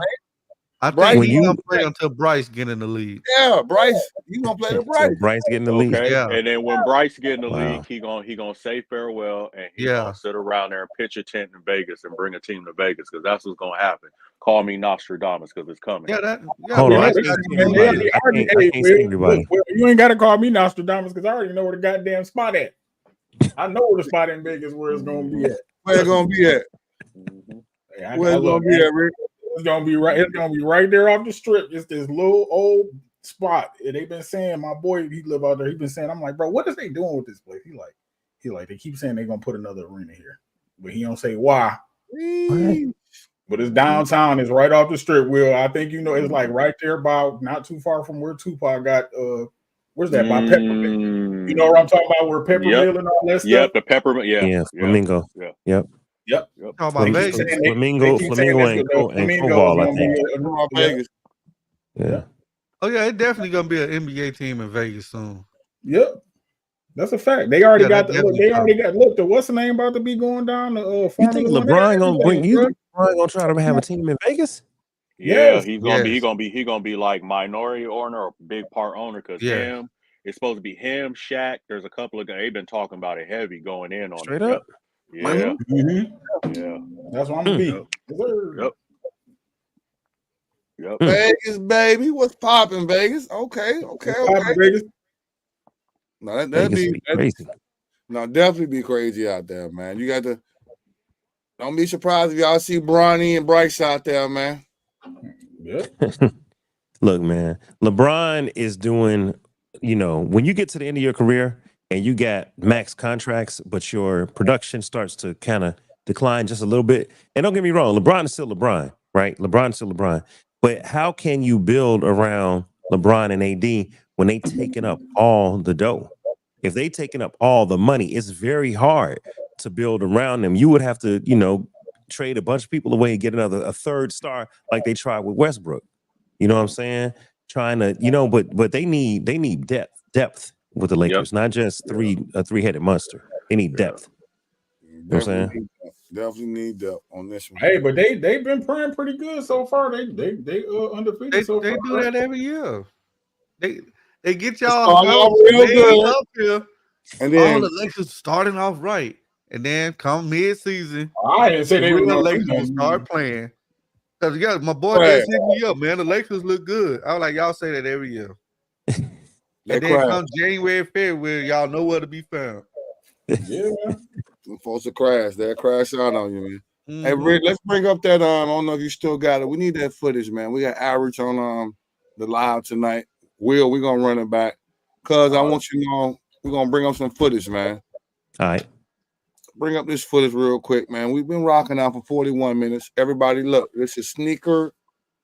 I Bryce, think when he's you- gonna play until Bryce get in the league. Yeah, Bryce. You gonna play the Bryce? So Bryce getting the lead. Okay. Yeah. And then when Bryce get in the Wow. league, he gonna say farewell and he's Yeah. gonna sit around there and pitch a tent in Vegas and bring a team to Vegas because that's what's gonna happen. Call me Nostradamus because it's coming. Yeah, that. Yeah, Hold on, I Bryce can't got see in the league. everybody. I can't see everybody. You ain't got to call me Nostradamus because I already know where the goddamn spot at. I know where the spot in Vegas where it's gonna be at. Where it's gonna be at? Mhm. Hey, Where it's gonna be at, Rick? It's gonna be right. It's gonna be right there off the strip. Just this little old spot. And they've been saying, my boy, he live out there. He been saying, I'm like, bro, what is they doing with this place? He like, they keep saying they're gonna put another arena here, but he don't say why. But it's downtown. It's right off the strip. Will I think you know? It's like right there, about not too far from where Tupac got. Where's that? By Peppermint. You know what I'm talking about? Where Peppermill and all that stuff. Yep, the peppermint. Yeah. Flamingo. Yeah. Yep. Talking about Vegas. Flamingo and Koval, I think. Vegas. Yeah. Oh yeah, it's definitely gonna be an NBA team in Vegas soon. Yep. That's a fact. They already got that the. They already got. Look, the what's the name about to be going down? The You think Formula One, LeBron gonna bring you? bro. LeBron gonna try to have a team in Vegas? Yeah, Yes. he's gonna be like minority owner or big part owner because Yeah. it's supposed to be him, Shaq. There's a couple of guys they've been talking about it heavy going in on Straight it. up. Yeah, Mhm. yeah, That's what I'm gonna be. Yep. Yes, sir. yep. Vegas, baby. What's popping, Vegas? Okay. Poppin', Vegas. No, that'd Vegas be would be crazy. no, definitely be crazy out there, man. You got to. Don't be surprised if y'all see Bronny and Bryce out there, man. Yep. Look, man, LeBron is doing, when you get to the end of your career and you got max contracts, but your production starts to kind of decline just a little bit. And don't get me wrong, LeBron is still LeBron, right? LeBron is still LeBron. But how can you build around LeBron and AD when they taking up all the dough? If they taking up all the money, it's very hard to build around them. You would have to, trade a bunch of people away and get a third star like they tried with Westbrook. You know what I'm saying? Trying to, but they need depth with the Lakers, not just a three-headed monster. They need depth. You know what I'm saying? Definitely need depth on this one. Hey, but they've been playing pretty good so far. They undefeated They so far. do that every year. They get Start y'all off real way good. up here. And All then the Lakers starting off right, and then come mid-season, I didn't say the they were real gonna Lakers do will start playing. Cause my boy Right. just hit me up, man. The Lakers look good. I was like, y'all say that every year. they And then crash. come January, February, y'all know where to be found. Yeah, man. Them folks will crash. They'll crash out on you, man. Hey, Mhm. Rick, let's bring up that. I don't know if you still got it. We need that footage, man. We got average on the live tonight. Will, we're gonna run it back. Cause I want you to know we're gonna bring up some footage, man. All right. Bring up this footage real quick, man. We've been rocking out for 41 minutes. Everybody, look, this is Sneaker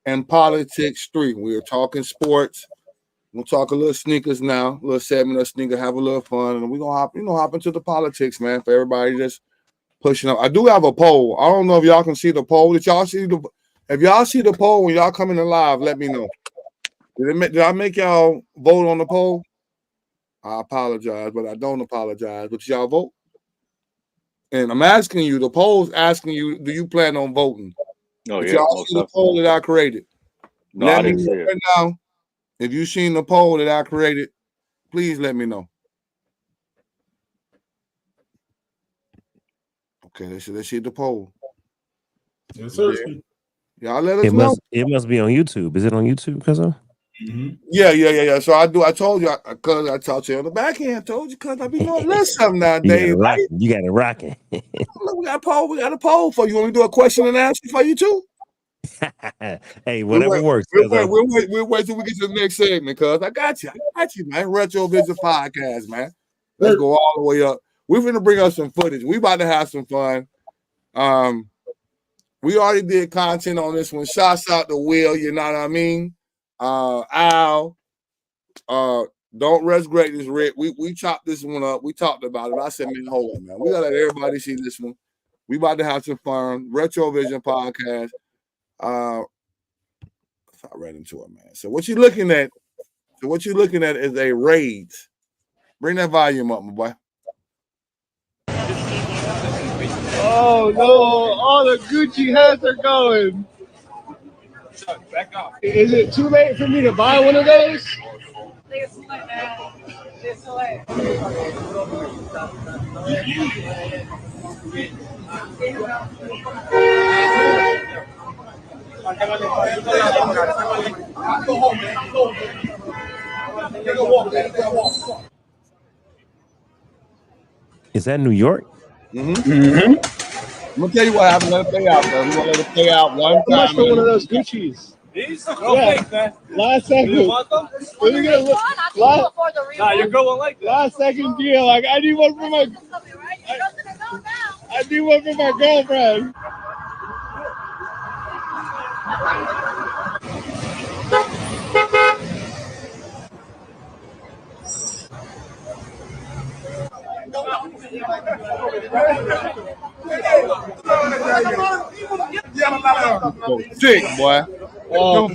and Politics 3. We are talking sports. We'll talk a little sneakers now, a little segment of sneaker, have a little fun, and we're gonna hop into the politics, man. For everybody just pushing up. I do have a poll. I don't know if y'all can see the poll. If y'all see the poll when y'all come in live, let me know. Did I make y'all vote on the poll? I apologize, but I don't apologize. But y'all vote. And I'm asking you, the poll's asking you, do you plan on voting? Oh But yeah, y'all most see the definitely. poll that I created. No, Let I me didn't see know it. right now. If you've seen the poll that I created, please let me know. Okay, let's see the poll. Yes, sir. Y'all let us know. It must be on YouTube. Is it on YouTube, cousin? Yeah. So I told you, cause I talked to you on the back end. I told you, cause I be knowing a little something nowadays. You got it rocking. Look, we got a poll for you. Want me to do a question and answer for you too? Hey, whatever works. We'll wait till we get to the next segment, cuz I got you, man. Retro Vision Podcast, man. Let's go all the way up. We're gonna bring us some footage. We about to have some fun. We already did content on this one. Shouts out to Will, you know what I mean? Al, Don't Rest Greatness, Rick. We chopped this one up. We talked about it. I said, man, hold on, man. We gotta let everybody see this one. We about to have some fun. Retro Vision Podcast. I ran into it, man. So what you're looking at is a raid. Bring that volume up, my boy. Oh no, all the Gucci hats are going. Is it too late for me to buy one of those? Is that New York? I'm gonna tell you what happened. Let it play out, bro. We're gonna let it play out one time. How much for one of those Gucci's? These? Yeah. Last second. You want them? Let me get a look. Nah, you're going like that. Last second deal. Like I need one for my. I need one for my girlfriend. Sick, boy. Are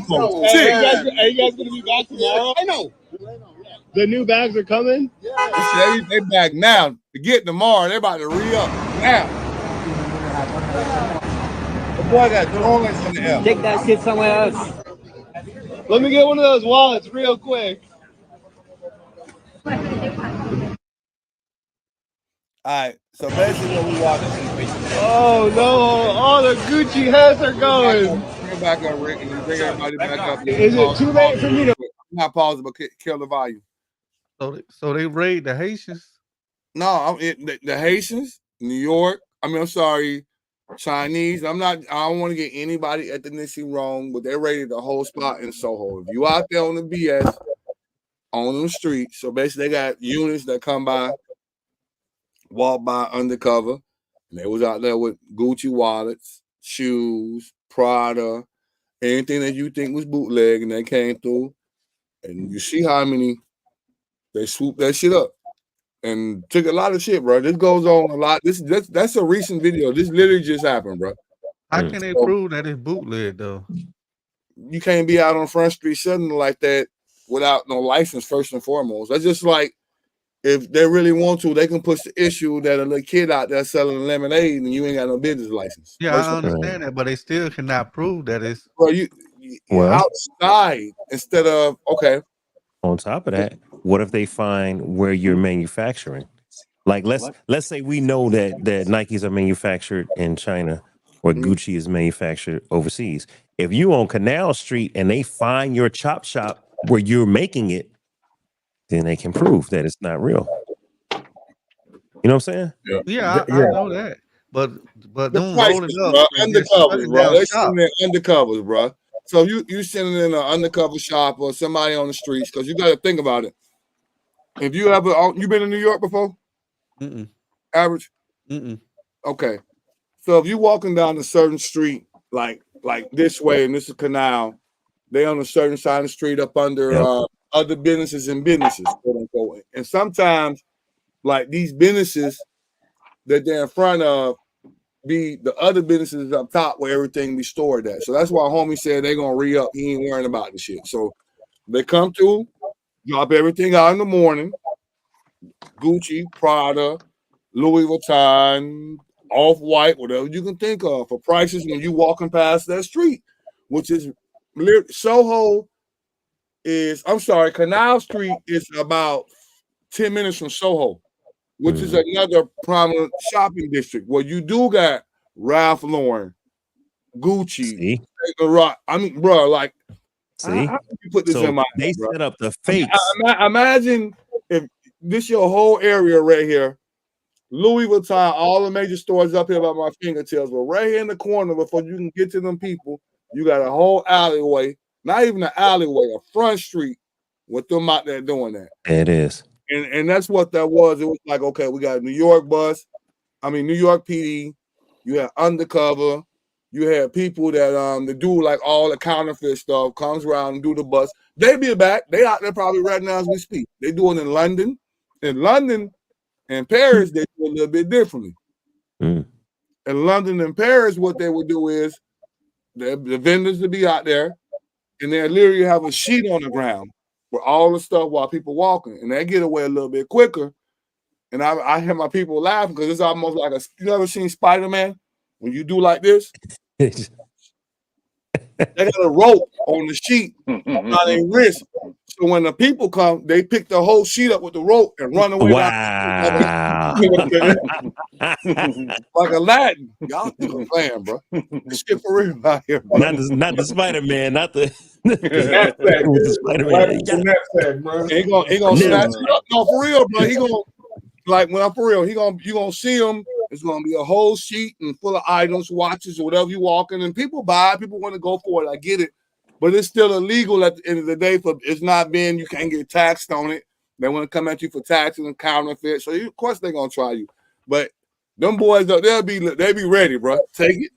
you guys gonna be back tomorrow? I know. The new bags are coming? Yeah. They back now. To get tomorrow, they're about to re-up now. The boy got drawings in the air. Take that shit somewhere else. Let me get one of those wallets real quick. All right, so basically what we watching. Oh no, all the Gucci hats are going. Bring it back up, Rick, and bring everybody back up. Is it too late for me to? Not pause, but kill the volume. So they raid the Haitians? No, the Haitians, New York. I'm sorry, Chinese. I don't want to get anybody ethnicity wrong, but they raided the whole spot in Soho. If you out there on the BS, on the street, so basically they got units that come by, walk by undercover, and they was out there with Gucci wallets, shoes, Prada, anything that you think was bootleg, and they came through. And you see how many they swooped that shit up and took a lot of shit, bro. This goes on a lot. That's a recent video. This literally just happened, bro. How can they prove that it's bootleg though? You can't be out on Front Street selling like that without no license, first and foremost. That's just like if they really want to, they can push the issue that a little kid out there selling lemonade and you ain't got no business license. Yeah, I understand that, but they still cannot prove that it's outside instead of okay. On top of that, what if they find where you're manufacturing? Like let's say we know that Nikes are manufactured in China or Gucci is manufactured overseas. If you on Canal Street and they find your chop shop where you're making it, then they can prove that it's not real. You know what I'm saying? Yeah, I know that. But them rolling up bro, undercovers, bro. They're sending in undercovers, bro. So you sending in an undercover shop or somebody on the streets, because you got to think about it. If you ever you been in New York before? Mm-mm. Average? Mm-mm. Okay. So if you walking down a certain street, like this way, and this is Canal, they on a certain side of the street up under other businesses and businesses, quote unquote. And sometimes, like these businesses that they're in front of, be the other businesses up top where everything be stored at. So that's why homie said they're gonna re-up. He ain't worrying about the shit. So They come through, drop everything out in the morning. Gucci, Prada, Louis Vuitton, Off-White, whatever you can think of for prices when you walking past that street, which is Soho is, I'm sorry, Canal Street is about 10 minutes from Soho, which is another prominent shopping district where you do got Ralph Lauren, Gucci, Rock. I mean, bro, like, see, how can you put this so in my they head, bro? set up the fakes. Imagine if this your whole area right here, Louis Vuitton, all the major stores up here by my fingertips, but right here in the corner before you can get to them people, you got a whole alleyway, not even an alleyway, a front street with them out there doing that. It is. And that's what that was. It was like, okay, we got New York PD, you had undercover, you had people that do like all the counterfeit stuff, comes around and do the bus. They be back. They out there probably right now as we speak. They doing it in London. In London and Paris, they do a little bit differently. In London and Paris, what they would do is the vendors would be out there and they literally have a sheet on the ground with all the stuff while people walking, and they get away a little bit quicker. And I hear my people laughing because it's almost like you ever seen Spider-Man? When you do like this, they got a rope on the sheet on their wrist. So when the people come, they pick the whole sheet up with the rope and run away. Wow. Like Aladdin. Y'all think I'm playing, bro. This shit for real out here, bro. Not the Spider-Man, not the Spider-Man. He gonna snatch you up. No, for real, bro. He gonna, like, when I'm for real, you gonna see him. It's gonna be a whole sheet and full of items, watches, or whatever you walking, and people buy. People want to go for it. I get it, but it's still illegal at the end of the day. For it's not being, you can't get taxed on it. They want to come at you for taxes and counterfeit. So of course they're gonna try you. But them boys, they'll be ready, bro. Take it,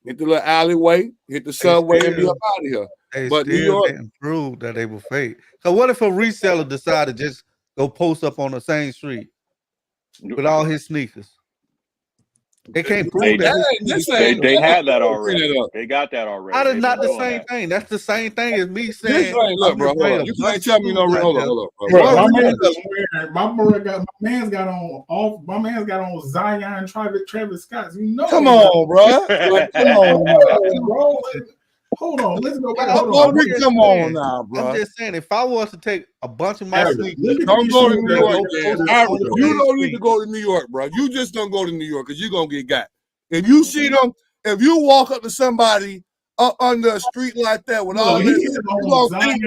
hit the little alleyway, hit the subway, and be up out of here. But New York didn't prove that they were fake. So what if a reseller decided to just go post up on the same street with all his sneakers? They can't prove that. They had that already. They got that already. That is not the same thing. That's the same thing as me saying, look, bro, you can't tell me no real. Hold on, bro. My man's got on Zion, Travis Scott. You know, come on, bro. Like, come on, bro. Hold on, let's go back. Come on now, bro. I'm just saying, if I was to take a bunch of my sneakers, don't go to New York, man. You don't need to go to New York, bro. You just don't go to New York because you're gonna get got. If you see them, if you walk up to somebody up under a street like that with all this, you gonna think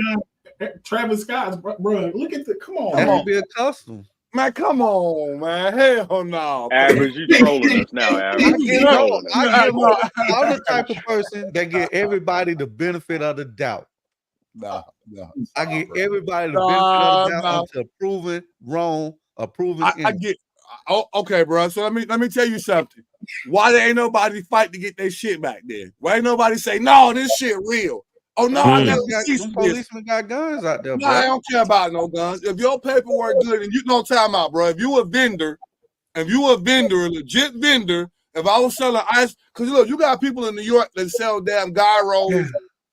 Travis Scott's, bro. Look at come on. That would be a custom. Man, come on, man. Hell no. Average, you trolling us now, Average. I'm the type of person that get everybody the benefit of the doubt. No. I get everybody the benefit of the doubt until proven wrong or proven. I get. Okay, bro. So let me tell you something. Why there ain't nobody fight to get their shit back there? Why ain't nobody say no? This shit real. Oh no, I never see some policemen got guns out there. No, I don't care about no guns. If your paperwork good and you know time out, bro. If you a vendor, a legit vendor, if I was selling ice, because look, you got people in New York that sell damn gyros,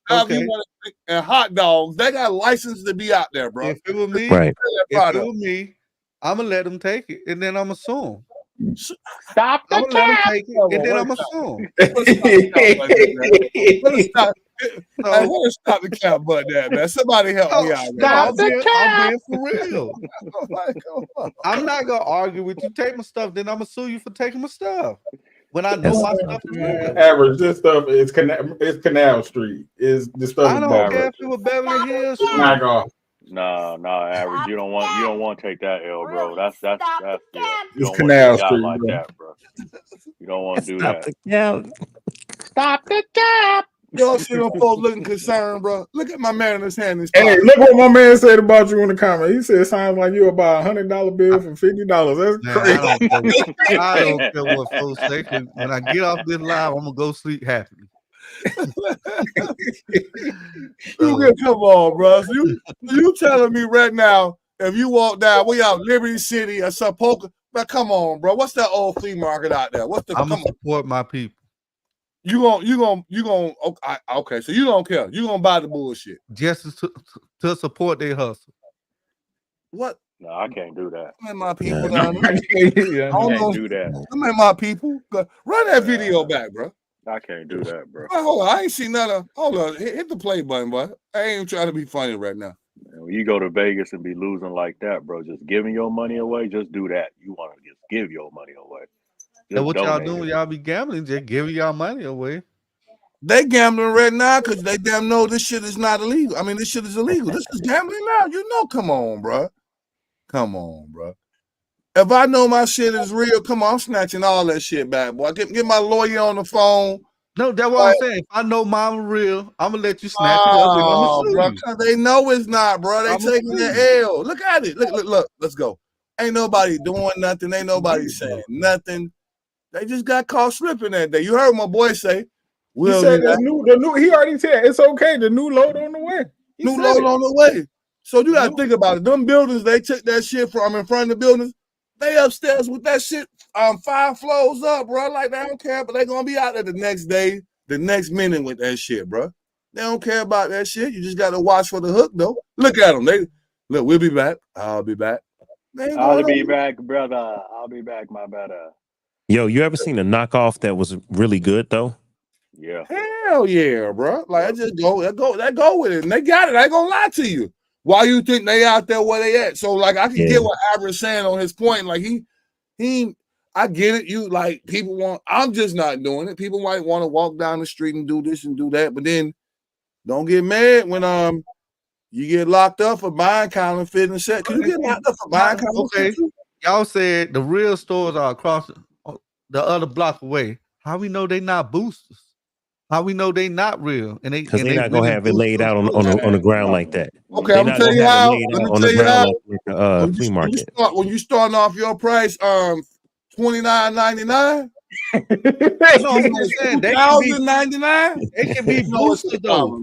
and hot dogs. They got license to be out there, bro. If it was me, I'm gonna let them take it, and then I'm gonna sue them. Stop the cap. And then I'm gonna sue them. I want to stop the cap button that, man. Somebody help me out. I'm being for real. I'm not gonna argue with you. Take my stuff, then I'm gonna sue you for taking my stuff. When I know my stuff is real. Average, this stuff is Canal Street. Is the stuff? I don't care if it was Beverly Hills. No, Average. You don't want to take that L, bro. That's it's Canal Street like that, bro. You don't want to do that. Stop the cap. Y'all see them folks looking concerned, bro. Look at my man in his hand. Hey, look what my man said about you in the comment. He said it sounds like you about $100 bill for $50. That's crazy. I don't care what folks say. When I get off this live, I'm gonna go sleep happy. You can come on, bro. You telling me right now, if you walk down, we out Liberty City or some poker, man, come on, bro. What's that old flea market out there? I'm gonna support my people. You gonna okay, so you don't care. You gonna buy the bullshit. Just to support their hustle. What? No, I can't do that. Let my people Yeah. down there. I can't do that. Let my people run that video back, bro. I can't do that, bro. Hold on, I ain't seen none of. Hold on, hit the play button, boy. I ain't trying to be funny right now. When you go to Vegas and be losing like that, bro, just giving your money away, just do that. You want to just give your money away. And what y'all doing? Y'all be gambling, just giving y'all money away. They gambling right now because they damn know this shit is not illegal. I mean, this shit is illegal. This is gambling now. You know, come on, bro. Come on, bro. If I know my shit is real, come on, I'm snatching all that shit back, boy. Get my lawyer on the phone. No, that's what I'm saying. If I know mine real, I'm gonna let you snatch it up. Oh, bro, they know it's not, bro. They taking the L. Look at it. Look. Let's go. Ain't nobody doing nothing. Ain't nobody saying nothing. They just got caught slipping that day. You heard my boy say. He said the new. He already said it's okay. The new load on the way. New load on the way. So you got to think about it. Them buildings, they took that shit from in front of the buildings. They upstairs with that shit 5 floors up, bro. Like, they don't care, but they going to be out there the next day, the next minute with that shit, bro. They don't care about that shit. You just got to watch for the hook, though. Look at them. Look, we'll be back. I'll be back. I'll be back, brother. I'll be back, my brother. Yo, you ever seen a knockoff that was really good, though? Yeah. Hell yeah, bro. Like, I just go with it. And they got it. I ain't going to lie to you. Why you think they out there where they at? So, like, I can get what Average saying on his point. Like, I get it. You, like, people want, I'm just not doing it. People might want to walk down the street and do this and do that. But then don't get mad when you get locked up for buying counterfeit and set. Can you get locked up for buying counterfeit? Okay. Y'all said the real stores are across the other block away. How we know they not boosters? How we know they not real? And because they're not gonna have it laid out on the ground like that. Okay, I'm gonna tell you how. Let me tell you how. Flea market. When you starting off your price, $29.99. No, I'm just saying they $1,099. They can be boosted though.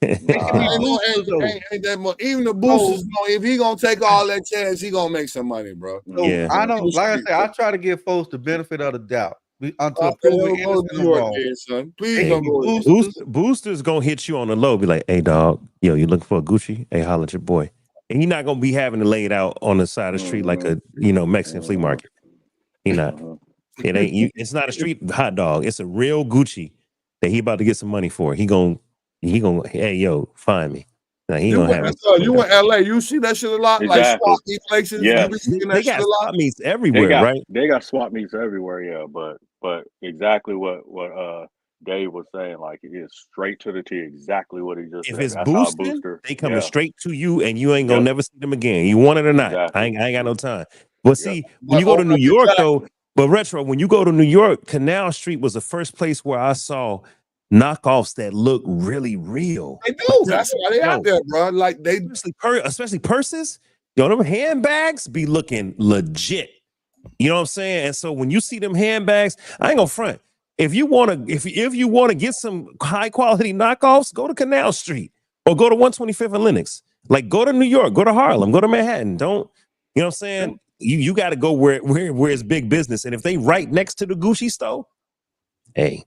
Ain't that much. Even the boosters, if he gonna take all that chance, he gonna make some money, bro. So I don't, like I said, I try to give folks the benefit of the doubt. Until proven innocent or wrong. Please don't go. Booster's gonna hit you on the low. Be like, hey dog, yo, you looking for a Gucci? Hey, holla at your boy. And you're not gonna be having to lay it out on the side of the street like a Mexican flea market. You're not. It ain't you. It's not a street hot dog. It's a real Gucci that he about to get some money for. He gonna. Hey yo, find me. Now, he gonna have you in LA? You see that shit a lot, exactly. like swap meet places. Yeah, they got swap meets everywhere, right? They got swap meets everywhere. Yeah, but exactly what Dave was saying, like it is straight to the T. Exactly what he just said. If it's booster, they coming straight to you, and you ain't gonna never see them again. You want it or not? Exactly. I ain't got no time. But see, when you go to New York, though, but Retro, when you go to New York, Canal Street was the first place where I saw knockoffs that look really real. They do. That's why they out there, bro. Like they, especially purses. Yo, them handbags be looking legit. You know what I'm saying? And so when you see them handbags, I ain't gonna front. If you want to get some high quality knockoffs, go to Canal Street or go to 125th and Lenox. Like go to New York, go to Harlem, go to Manhattan. Don't, you know what I'm saying? You got to go where it's big business. And if they right next to the Gucci store, hey,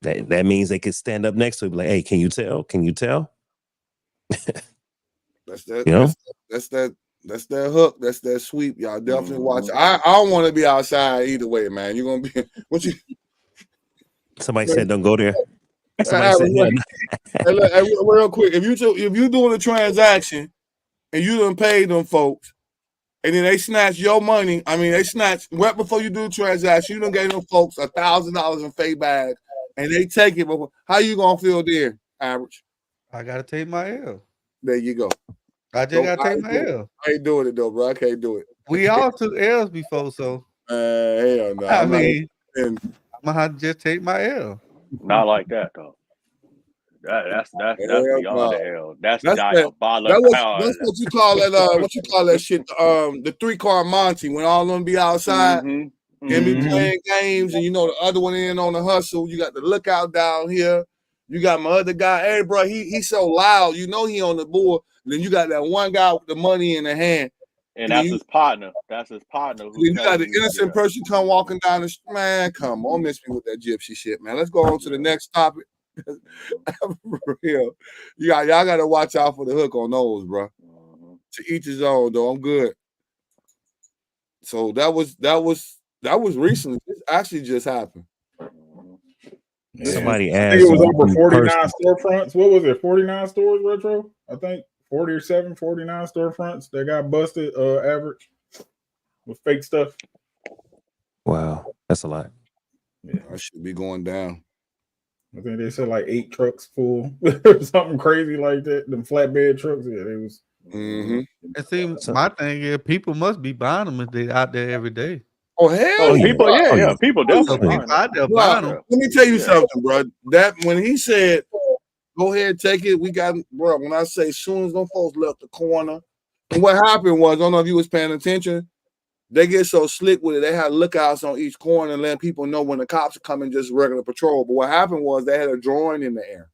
that means they could stand up next to it, like, hey, can you tell? Can you tell? That's that. You know? That's that hook. That's that sweep. Y'all definitely watch. I don't want to be outside either way, man. You're gonna be what you. Somebody said don't go there. Somebody said real quick. If you doing a transaction and you done paid them folks, and then they snatch your money. I mean, they snatch right before you do the transaction. You done gave them folks $1,000 in fake bags, and they take it. But how you gonna feel there, Average? I gotta take my L. There you go. I just gotta take my L. I ain't doing it though, bro. I can't do it. We all took L's before, so hell no. I mean, I'm gonna have to just take my L. Not like that though. That's beyond the L. That's diabolical. That's what you call that. What you call that shit? The 3-car Monty when all of them be outside and be playing games, and the other one in on the hustle. You got the lookout down here. You got my other guy. Hey, bro, he's so loud. He on the board. And then you got that one guy with the money in the hand. And that's his partner. That's his partner. Who You got an innocent person come walking down the street. Man, come on, miss me with that gypsy shit, man. Let's go on to the next topic. For real. Y'all got to watch out for the hook on those, bro. To each his own, though. I'm good. So that was recently. This actually just happened. Somebody I asked. think it was over 49 storefronts. What was it? 49 stores, Retro? I think 49 storefronts that got busted average with fake stuff. Wow, that's a lot. Yeah, I should be going down. I think they said like 8 trucks full or something crazy like that. Them flatbed trucks. Yeah, they was. Mm-hmm. It seems my thing is people must be buying them if they out there every day. Oh hell, people, yeah. People definitely People out there buying them. Let me tell you something, bro. That when he said, "Go ahead, take it," we got, bro. When I say, soon as them folks left the corner, and what happened was, I don't know if you was paying attention. They get so slick with it. They had lookouts on each corner and letting people know when the cops are coming, just regular patrol. But what happened was they had a drone in the air,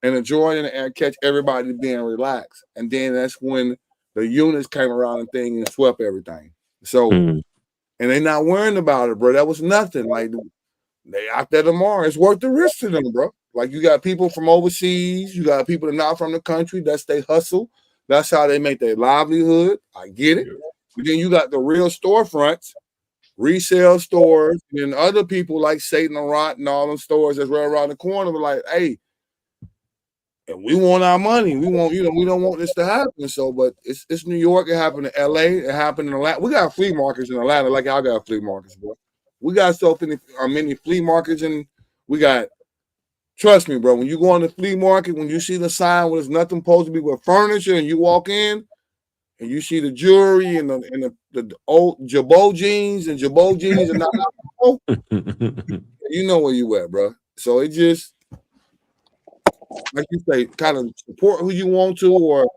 and a drone in the air catch everybody being relaxed, and then that's when the units came around and thing and swept everything. So, and they not worrying about it, bro. That was nothing. Like they out there tomorrow. It's worth the risk to them, bro. Like you got people from overseas, you got people that are not from the country. That's they hustle. That's how they make their livelihood. I get it. But then you got the real storefronts, resale stores, and other people like Satan and Rot and all them stores that's right around the corner. But like, hey, and we want our money. We want, we don't want this to happen. So, but it's New York. It happened in LA. It happened in Atlanta. We got flea markets in Atlanta, like y'all got flea markets, bro. We got so many flea markets, and we got. Trust me, bro. When you go on the flea market, when you see the sign where there's nothing supposed to be but furniture, and you walk in, and you see the jewelry and the old Jabot jeans and not you know where you at, bro. So it just, like you say, kind of support who you want to or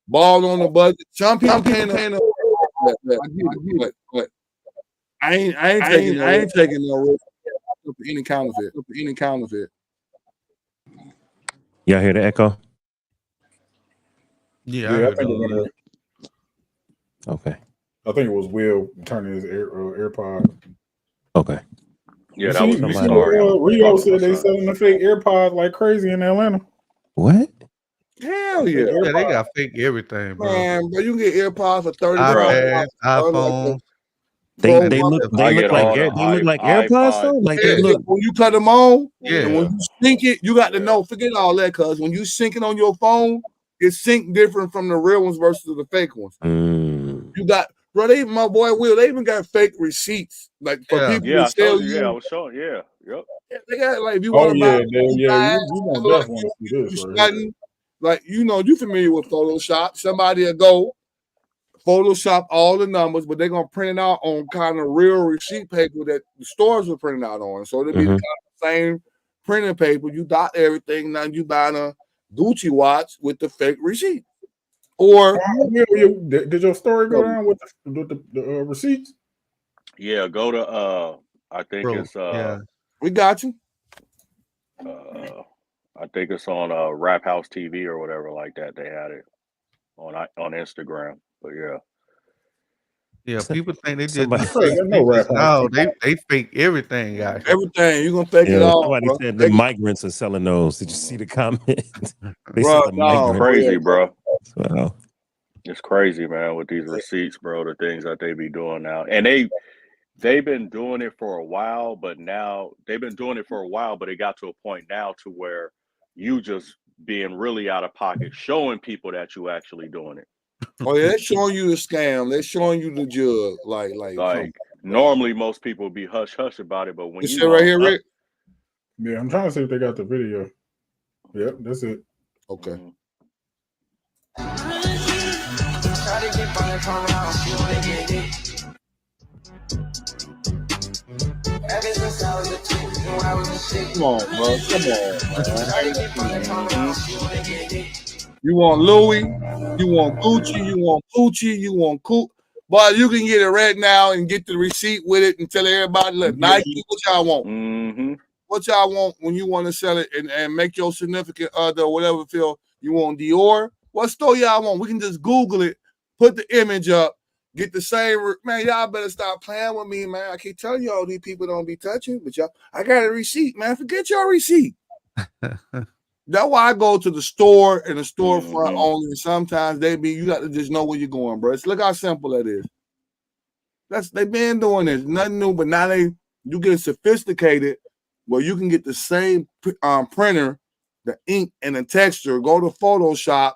ball on the budget. Some people can't but I ain't taking no risk for any counterfeit. Y'all hear the echo? Yeah, I think we're gonna. Okay. I think it was Will turning his AirPod. Okay. Yeah, that was somebody. Rio said they selling the fake AirPods like crazy in Atlanta. What? Hell yeah. Yeah, they got fake everything, bro. Man, but you can get AirPods for $30. iPads, iPhone. They look like AirPods though. Like they look when you cut them on. Yeah. And when you sync it, you got to know. Forget all that, cuz when you sync it on your phone, it's synced different from the real ones versus the fake ones. You got, bro. My boy Will. They even got fake receipts, like for people to sell you. Yeah, I was showing. Yeah, yep. They got like if you want to buy. You definitely like you familiar with Photoshop? Somebody will go Photoshop all the numbers, but they're gonna print it out on kind of real receipt paper that the stores were printing out on. So it'll be the kind of same printing paper. You dot everything. Now you buying a Gucci watch with the fake receipt. Or did your story go down with the receipts? Yeah, go to I think it's we got you. I think it's on Rap House TV or whatever like that. They had it on Instagram. But yeah, people think they just no, they fake everything, guys. Everything you gonna fake it all. Somebody said the migrants are selling those. Did you see the comment? Crazy, bro. Wow. It's crazy, man, with these receipts, bro. The things that they be doing now, and they've been doing it for a while, but it got to a point now to where you just being really out of pocket, showing people that you actually doing it. Oh yeah, they're showing you the scam. They're showing you the jug. Like normally most people be hush about it, but when you right here, Rick. Yeah, I'm trying to see if they got the video. Yep, that's it. Okay. Come on, bro. You want Louis, you want Gucci, you want Gucci, you want Cool. But you can get it right now and get the receipt with it and tell everybody, look, Nike, what y'all want? What y'all want when you want to sell it and make your significant other or whatever feel you want Dior? What store y'all want? We can just Google it, put the image up, get the same. Man, y'all better stop playing with me, man. I keep telling y'all these people don't be touching, but y'all, I got a receipt, man. Forget your receipt. That's why I go to the store and the storefront only. And sometimes you got to just know where you're going, bro. Look how simple that is. They've been doing this, nothing new, but now you get sophisticated where you can get the same printer, the ink and the texture, go to Photoshop,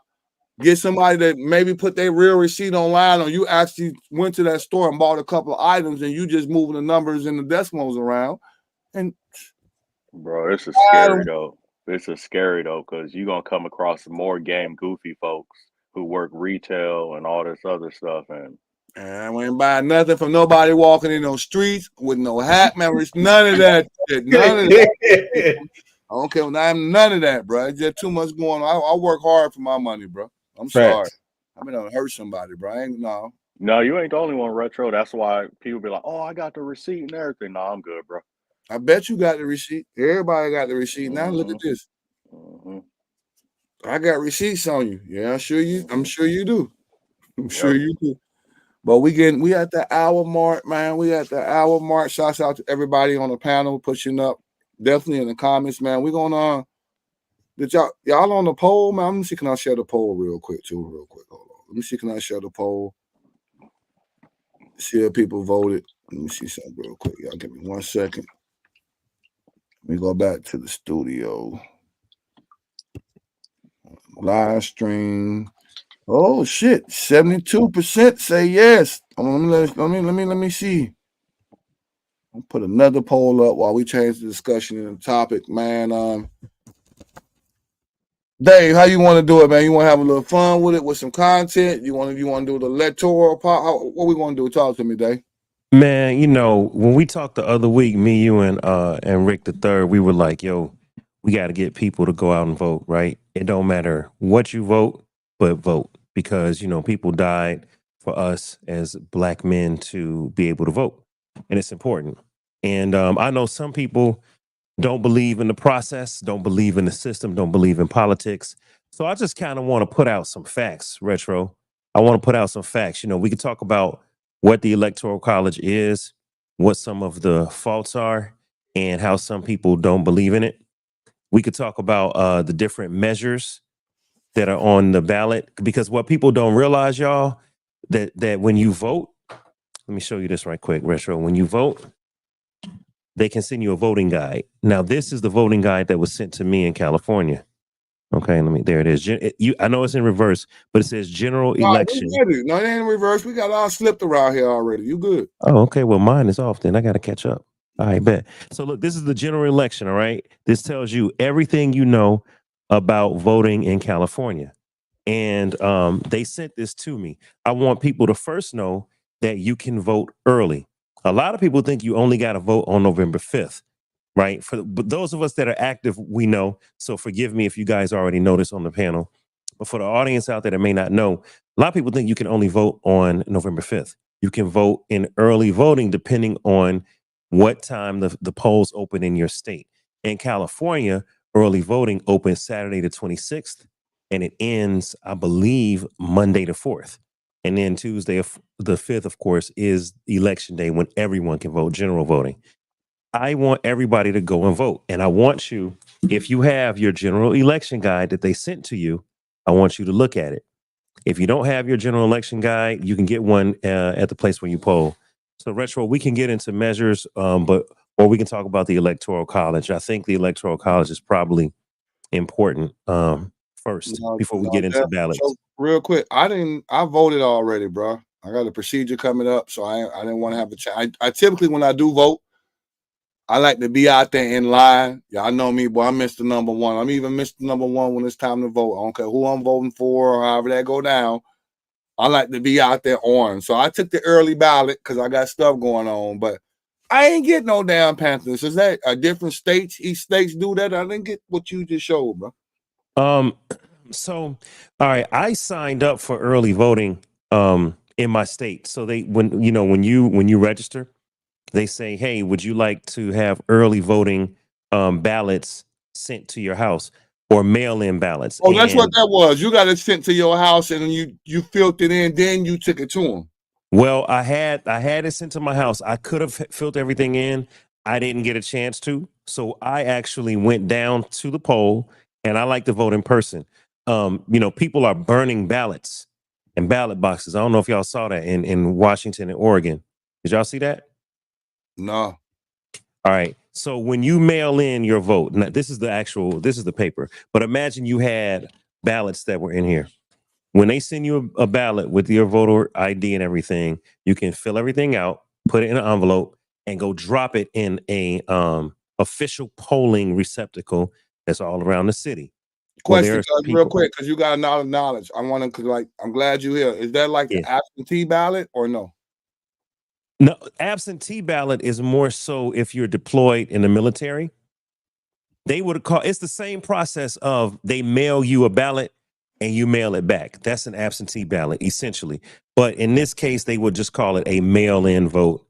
get somebody that maybe put their real receipt online, or you actually went to that store and bought a couple of items and you just moving the numbers and the decimals around. And bro, this is scary though. This is scary though, because you're gonna come across more game goofy folks who work retail and all this other stuff, and I ain't buying nothing from nobody walking in those streets with no hat, man. It's none of that shit. None of that. I don't care. I'm none of that, bro. It's just too much going on. I work hard for my money, bro. I'm sorry. I mean, I'll hurt somebody, bro. No, you ain't the only one, Retro. That's why people be like, "Oh, I got the receipt and everything." No, I'm good, bro. I bet you got the receipt. Everybody got the receipt. Now look at this. I got receipts on you. Yeah, I'm sure you do. I'm sure you do. But we at the hour mark, man. We at the hour mark. Shouts out to everybody on the panel pushing up. Definitely in the comments, man. We're gonna did y'all on the poll, man? Let me see. Can I share the poll real quick? Hold on. Let me see. Can I share the poll? See if people voted. Let me see something real quick. Y'all give me 1 second. Let me go back to the studio. Live stream. Oh shit! 72% say yes. Let me see. I'll put another poll up while we change the discussion and the topic, man. Dave, how you want to do it, man? You want to have a little fun with it, with some content? You want to do the electoral part? What we want to do? Talk to me, Dave. Man, when we talked the other week, me, you, and Rick the Third, we were like, yo, we got to get people to go out and vote, right? It don't matter what you vote, but vote. Because, people died for us as Black men to be able to vote. And it's important. And I know some people don't believe in the process, don't believe in the system, don't believe in politics. So I just kind of want to put out some facts, Retro. I want to put out some facts. We can talk about what the Electoral College is, what some of the faults are, and how some people don't believe in it. We could talk about the different measures that are on the ballot, because what people don't realize, y'all, that when you vote, let me show you this right quick, Retro. When you vote, they can send you a voting guide. Now, this is the voting guide that was sent to me in California. Okay, there it is. I know it's in reverse, but it says general election. No, it ain't in reverse. We got all slipped around here already. You good? Oh, okay. Well, mine is off then. I got to catch up. All right, bet. So look, this is the general election, all right? This tells you everything you know about voting in California. And they sent this to me. I want people to first know that you can vote early. A lot of people think you only got to vote on November 5th, right? But those of us that are active, we know. So forgive me if you guys already know this on the panel. But for the audience out there that may not know, a lot of people think you can only vote on November 5th. You can vote in early voting depending on what time the polls open in your state. In California, early voting opens Saturday the 26th, and it ends, I believe, Monday the 4th. And then Tuesday, the 5th, of course, is election day when everyone can vote, general voting. I want everybody to go and vote. And I want you, if you have your general election guide that they sent to you, I want you to look at it. If you don't have your general election guide, you can get one at the place where you poll. So, Retro, we can get into measures, or we can talk about the Electoral College. I think the Electoral College is probably important first before we get into ballots. So real quick, I voted already, bro. I got a procedure coming up, so I didn't want to have a chat. I typically, when I do vote, I like to be out there in line. Y'all know me, boy. I'm Mr. Number One. I'm even Mr. Number One when it's time to vote. I don't care who I'm voting for or however that go down. I like to be out there on. So I took the early ballot because I got stuff going on, but I ain't get no damn Panthers. Is that a different states? Each states do that. I didn't get what you just showed, bro. So, all right, I signed up for early voting in my state. So when you register, they say, hey, would you like to have early voting ballots sent to your house or mail-in ballots? Oh, that's what that was. You got it sent to your house and you filled it in, then you took it to them. Well, I had it sent to my house. I could have filled everything in. I didn't get a chance to. So I actually went down to the poll, and I like to vote in person. People are burning ballots and ballot boxes. I don't know if y'all saw that in Washington and Oregon. Did y'all see that? No. All right. So when you mail in your vote, now this is the paper, but imagine you had ballots that were in here. When they send you a ballot with your voter ID and everything, you can fill everything out, put it in an envelope, and go drop it in a official polling receptacle that's all around the city. Question, real quick, because you got a lot of knowledge. I want to, I'm glad you're here. Is that like the absentee ballot or no? No, absentee ballot is more so if you're deployed in the military. They would call it's the same process of they mail you a ballot and you mail it back. That's an absentee ballot, essentially. But in this case, they would just call it a mail-in vote,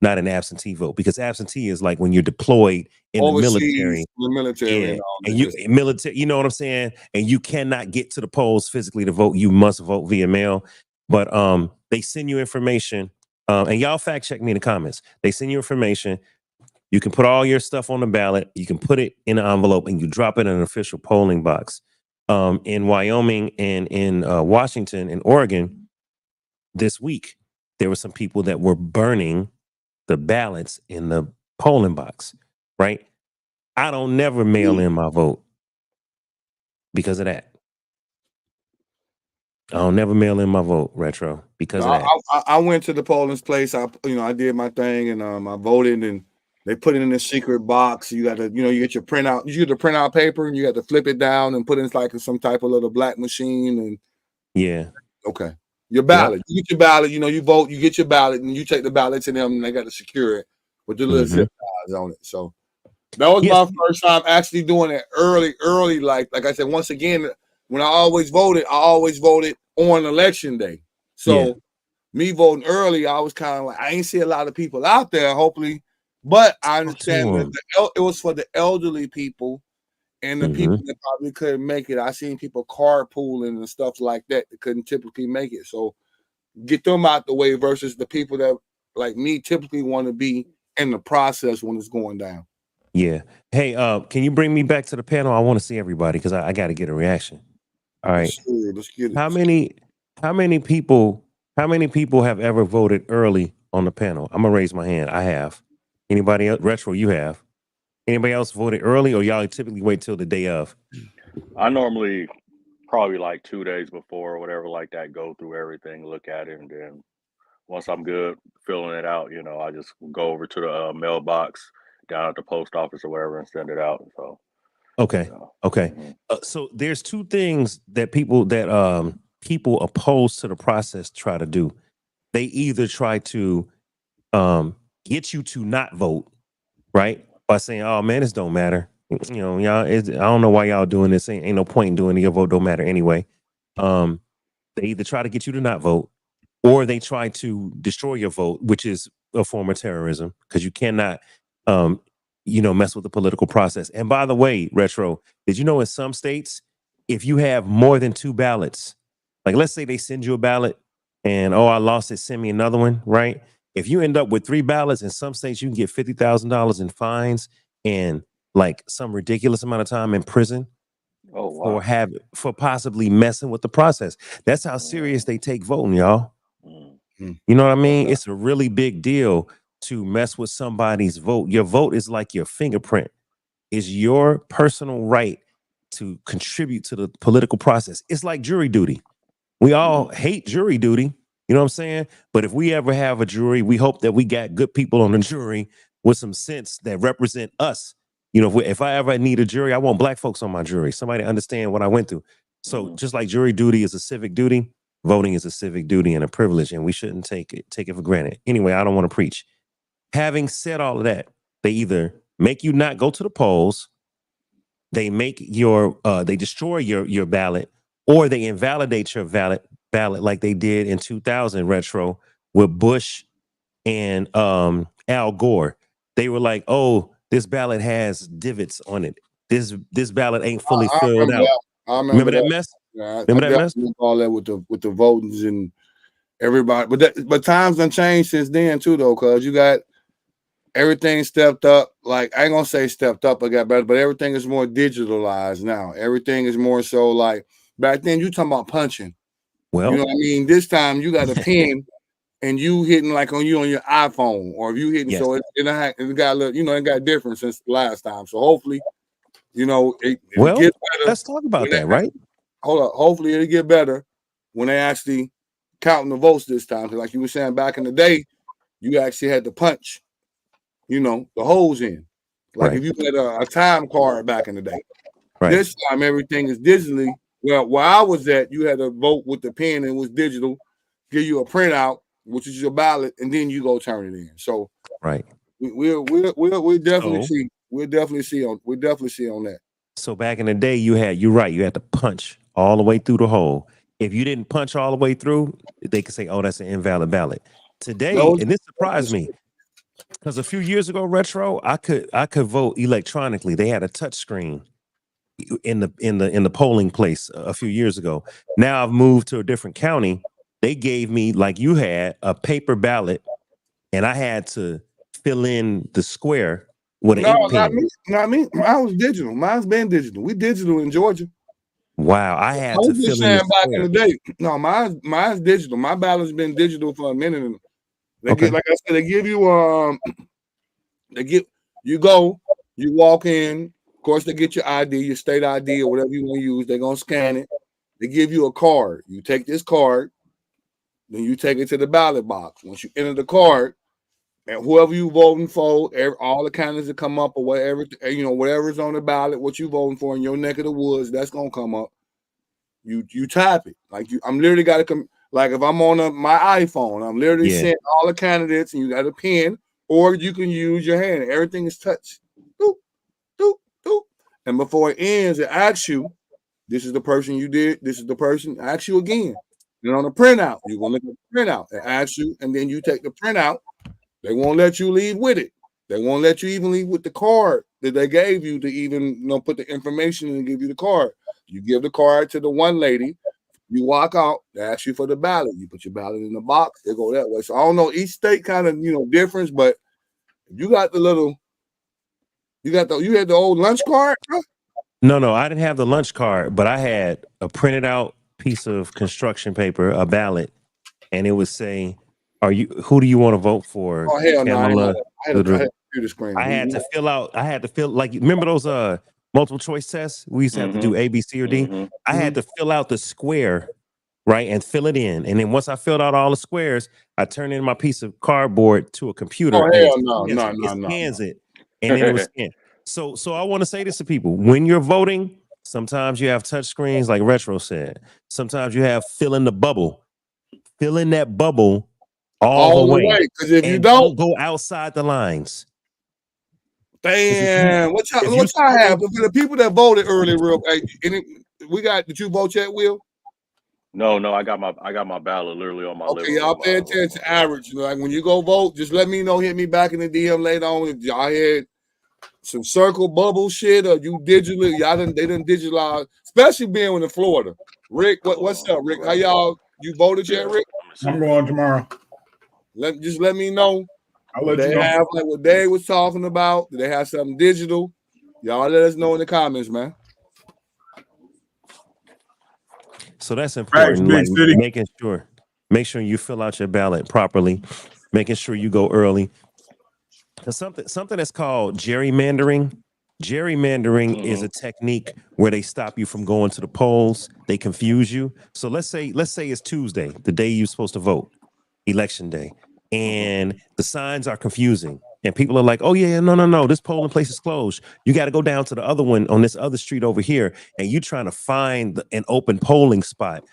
not an absentee vote, because absentee is like when you're deployed in overseas, the military. Yeah, and you military, you know what I'm saying? And you cannot get to the polls physically to vote. You must vote via mail. But they send you information. And y'all fact check me in the comments. They send you information. You can put all your stuff on the ballot. You can put it in an envelope and you drop it in an official polling box. In Wyoming and in Washington and Oregon this week, there were some people that were burning the ballots in the polling box, right? I don't never mail in my vote because of that. I don't never mail in my vote, Retro, because of that. I went to the polling place. I did my thing and I voted, and they put it in a secret box. You got to, you get your printout. You get the printout paper and you got to flip it down and put it in like some type of little black machine. And yeah, okay, your ballot. Yep. You get your ballot. You vote. You get your ballot, and you take the ballot to them, and they got to secure it with the little zip ties on it. So that was my first time actually doing it early. Like I said, once again, when I always voted on election day. So me voting early, I was kind of like, I ain't see a lot of people out there, hopefully, but I understand that it was for the elderly people and the people that probably couldn't make it. I seen people carpooling and stuff like that couldn't typically make it. So get them out the way versus the people that like me typically want to be in the process when it's going down. Yeah. Hey, can you bring me back to the panel? I want to see everybody because I got to get a reaction. All right. Let's get it. How many people have ever voted early on the panel? I'm gonna raise my hand. I have. Anybody else? Retro, you have. Anybody else voted early, or y'all typically wait till the day of? I normally probably like 2 days before or whatever like that, go through everything, look at it, and then once I'm good filling it out, I just go over to the mailbox down at the post office or wherever and send it out. So okay. So there's two things that people opposed to the process try to do. They either try to get you to not vote, right? By saying, "Oh man, this don't matter." Y'all. I don't know why y'all doing this. Ain't no point in doing it. Your vote don't matter anyway. They either try to get you to not vote, or they try to destroy your vote, which is a form of terrorism because you cannot, mess with the political process. And by the way, Retro, did you know in some states, if you have more than 2 ballots, like let's say they send you a ballot and, I lost it, send me another one, right? If you end up with 3 ballots in some states, you can get $50,000 in fines and like some ridiculous amount of time in prison. Oh, wow. For possibly messing with the process. That's how serious they take voting, y'all. You know what I mean? It's a really big deal to mess with somebody's vote. Your vote is like your fingerprint. It's your personal right to contribute to the political process. It's like jury duty. We all hate jury duty. You know what I'm saying? But if we ever have a jury, we hope that we got good people on the jury with some sense that represent us. If I ever need a jury, I want black folks on my jury. Somebody understand what I went through. So just like jury duty is a civic duty, voting is a civic duty and a privilege, and we shouldn't take it for granted. Anyway, I don't want to preach. Having said all of that, they either make you not go to the polls, they make they destroy your ballot, or they invalidate your ballot like they did in 2000, Retro, with Bush and Al Gore. They were like, "Oh, this ballot has divots on it. This ballot ain't fully filled out." I remember that mess? Yeah, remember that mess? All that with the votings and everybody. But times done changed since then too, though, because you got everything stepped up. Like I ain't gonna say stepped up or got better, but everything is more digitalized now. Everything is more so like back then. You talking about punching? Well, you know what I mean. This time you got a pen. And you hitting like on your iPhone, or if you hitting, so it got a little, it got different since last time. So hopefully, it gets better. Let's talk about that, right? Hold up. Hopefully it'll get better when they actually counting the votes this time. Because like you were saying back in the day, you actually had to punch, the holes in. Like if you had a time card back in the day. Right. This time everything is digitally. Well, where I was at, you had to vote with the pen and it was digital, give you a printout, which is your ballot, and then you go turn it in. So we'll definitely see. We'll definitely see on that. So back in the day, you're right, you had to punch all the way through the hole. If you didn't punch all the way through, they could say, "Oh, that's an invalid ballot." Today, and this surprised me because a few years ago, Retro, I could vote electronically. They had a touch screen in the polling place a few years ago. Now I've moved to a different county. They gave me, like you had, a paper ballot, and I had to fill in the square with an ink pen. Not me. Mine was digital. Mine's been digital. We digital in Georgia. Wow, I had to fill in the back in the day. No, mine's digital. My ballot's been digital for a minute. Like I said, they give you you go, you walk in. Of course, they get your ID, your state ID, or whatever you want to use. They're gonna scan it. They give you a card. You take this card. Then you take it to the ballot box. Once you enter the card, and whoever you voting for, all the candidates that come up or whatever, whatever's on the ballot, what you voting for in your neck of the woods, that's gonna come up. You type it. I'm literally got to like if I'm on my iPhone, I'm literally seeing all the candidates, and you got a pen, or you can use your hand. Everything is touch. Doop, doop, doop. And before it ends, it asks you, this is the person you did. This is the person. It asks you again. And on the printout, you're going to look at the printout. They ask you, and then you take the printout. They won't let you leave with it. They won't let you even leave with the card that they gave you to even put the information in and give you the card. You give the card to the one lady. You walk out. They ask you for the ballot. You put your ballot in the box. They go that way. So I don't know. Each state kind of difference, but you got you had the old lunch card. Huh? No, I didn't have the lunch card, but I had a printed out piece of construction paper, a ballot, and it would say, who do you want to vote for? Oh hell no! I had to computer screen. I had to fill like, remember those multiple choice tests? We used to have to do A, B, C, or D. I had to fill out the square, right, and fill it in. And then once I filled out all the squares, I turned in my piece of cardboard to a computer. Oh hell no! Scans it, and then it was scanned. So I want to say this to people: when you're voting, sometimes you have touch screens, like Retro said. Sometimes you have fill in the bubble. Fill in that bubble all the way. Because if you don't go outside the lines. Damn, what y'all have? For the people that voted early, did you vote yet, Will? No, I got my ballot literally on my list. Okay, y'all pay attention to average. Like when you go vote, just let me know, hit me back in the DM later on if y'all had some circle bubble shit or you digitally, they didn't digitalize, especially being in Florida. Rick, what's up, Rick? How y'all, you voted yet, Rick? I'm going tomorrow. Just let me know. I'll let you know. Have like what Dave was talking about? Do they have something digital? Y'all let us know in the comments, man. So that's important. Like make sure you fill out your ballot properly, making sure you go early. Something that's called gerrymandering. Gerrymandering is a technique where they stop you from going to the polls. They confuse you. So let's say it's Tuesday, the day you're supposed to vote, election day, and the signs are confusing. And people are like, oh, yeah, no, this polling place is closed. You got to go down to the other one on this other street over here. And you're trying to find an open polling spot.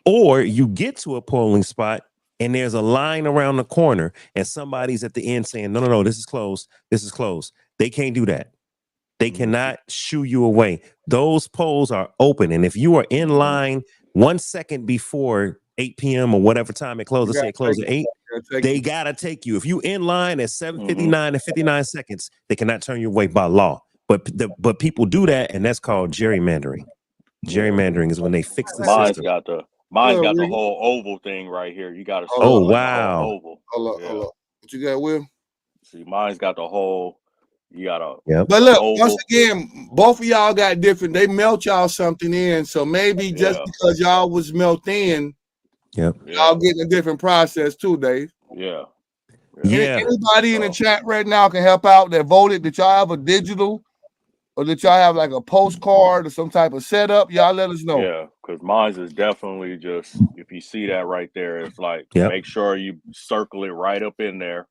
Or you get to a polling spot and there's a line around the corner and somebody's at the end saying, no, this is closed. This is closed. They can't do that. They cannot shoo you away. Those polls are open. And if you are in line 1 second before 8 p.m. or whatever time it closes, say it closes at 8, they got to take you. If you in line at 7:59 and 59 seconds, they cannot turn you away by law. But people do that, and that's called gerrymandering. Gerrymandering is when they fix the system. Mine's got the Ricky. whole oval thing right here. You got to Hold circle up. in the wow. whole oval. Hold up, Yeah. hold up. What you got, Will? See, mine's got the whole. You got a Yep. But look, oval. once again, both of y'all got different. They melt y'all something in, so maybe just Yeah. because y'all was melt in, Yep. y'all getting a different process too, Dave. Yeah. Yeah. Anybody in the So- chat right now can help out that voted. Did y'all have a digital, or did y'all have like a postcard or some type of setup? Y'all let us know. Yeah, because mine's is definitely just, if you see that right there, it's like, Yep. make sure you circle it right up in there.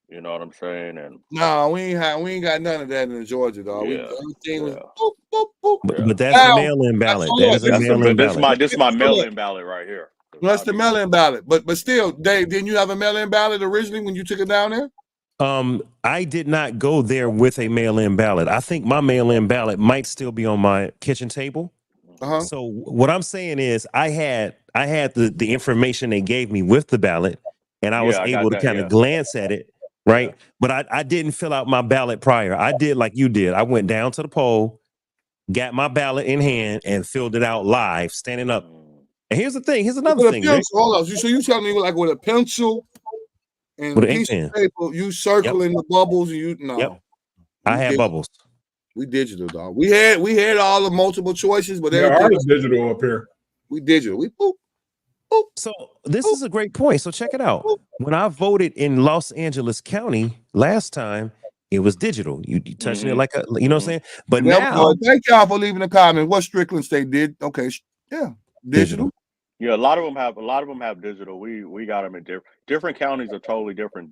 You know what I'm saying? And No, we ain't got none of that in Georgia, dog. Yeah, Everything was yeah. boop, boop, boop. But that's Now, a mail-in ballot. hold That on, is a that's mail-in this ballot. is my Hold mail-in ballot right here. That's the mail-in ballot. But still, Dave, didn't you have a mail-in ballot originally when you took it down there? I did not go there with a mail-in ballot. I think my mail-in ballot might still be on my kitchen table. Uh-huh. So what I'm saying is I had the information they gave me with the ballot, and I was I got able to that, kind of yeah. glance at it, right? Yeah. But I didn't fill out my ballot prior. I did like you did. I went down to the poll, got my ballot in hand, and filled it out live, standing up. And here's the thing. Here's another With a thing. pencil, Rick. hold on. So you telling me like with a pencil and With a an ink piece pen. of paper, you circling the bubbles and you no. Yep. I had bubbles. We digital, dog. We had all the multiple choices, but Yeah, everything ours is digital up here. we digital. We boop. So this is a great point. So check it out. When I voted in Los Angeles County last time, it was digital. You touching it like a, you know what I'm saying? But Yeah, now, thank y'all for leaving the comments. What Strickland State did? Okay, yeah, digital. Yeah, a lot of them have digital. We got them in different counties are totally different.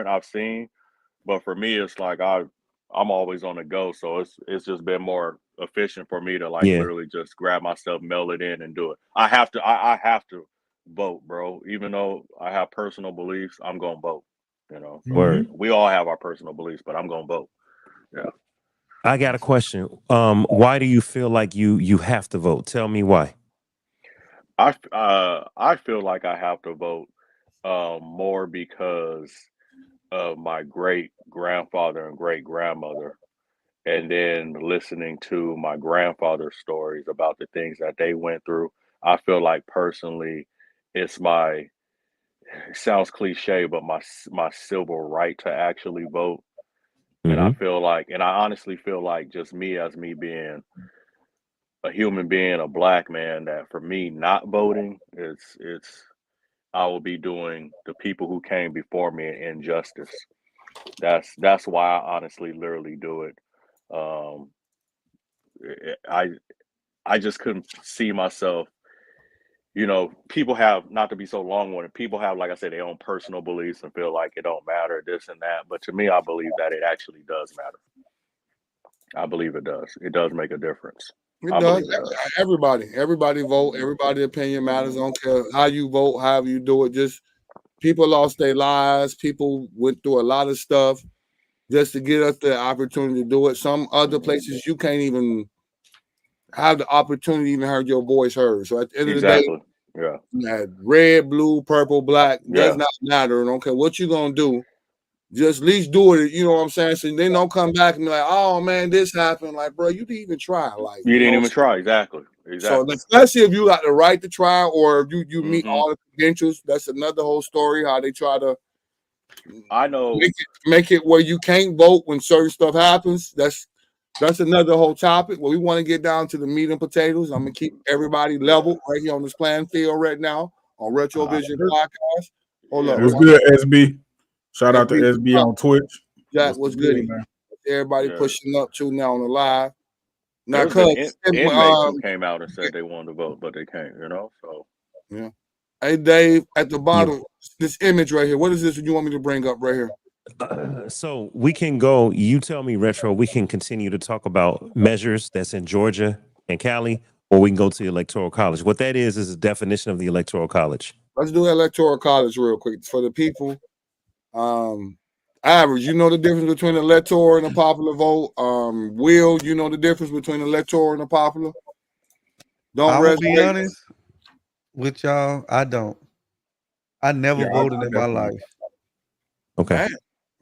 I've seen, but for me, it's like I'm always on the go, so it's just been more efficient for me to like literally just grab myself, mail it in, and do it. I have to vote, bro. Even though I have personal beliefs, I'm gonna vote. You know, so Word. we all have our personal beliefs, but I'm gonna vote. Yeah. I got a question. Why do you feel like you have to vote? Tell me why. I feel like I have to vote more because of my great grandfather and great grandmother, and then listening to my grandfather's stories about the things that they went through. I feel like personally, it sounds cliche, but my civil right to actually vote. And I feel like, and I honestly feel like just me as me being a human being, a black man, that for me not voting, it's I will be doing the people who came before me an injustice. That's why I honestly literally do it. I just couldn't see myself. You know, people have, not to be so long-winded, people have, like I said, their own personal beliefs and feel like it don't matter, this and that. But to me, I believe that it actually does matter. I believe it does. It does make a difference. It does. Everybody vote. Everybody's opinion matters. I don't care how you vote, however you do it. Just people lost their lives. People went through a lot of stuff just to get us the opportunity to do it. Some other places you can't even have the opportunity to even hear your voice heard. So at the end of the day, red, blue, purple, black does not matter. I don't care what you're gonna do. Just at least do it. You know what I'm saying? So they don't come back and be like, "Oh man, this happened." Like, bro, you didn't even try. Like, you didn't even try. Exactly. So especially if you got the right to try, or if you meet all the credentials, that's another whole story. How they try to, I know, make it where you can't vote when certain stuff happens. That's another whole topic. Well, we want to get down to the meat and potatoes. I'm gonna keep everybody level right here on this playing field right now on Retrovision Podcast. Hold up, what's good, SB? Shout out to SB on Twitch. Jack, what's good, man? Everybody pushing up too now on the live. Now, inmates who came out and said they wanted to vote, but they can't. You know, so yeah. Hey, Dave, at the bottom, this image right here. What is this you want me to bring up right here? So we can go. You tell me, Retro. We can continue to talk about measures that's in Georgia and Cali, or we can go to the Electoral College. What that is a definition of the Electoral College. Let's do Electoral College real quick for the people. Average, you know the difference between the electoral and a popular vote. Will, you know the difference between electoral and a popular? I'm gonna be honest with y'all. I don't. I never voted in my life. Okay. Man.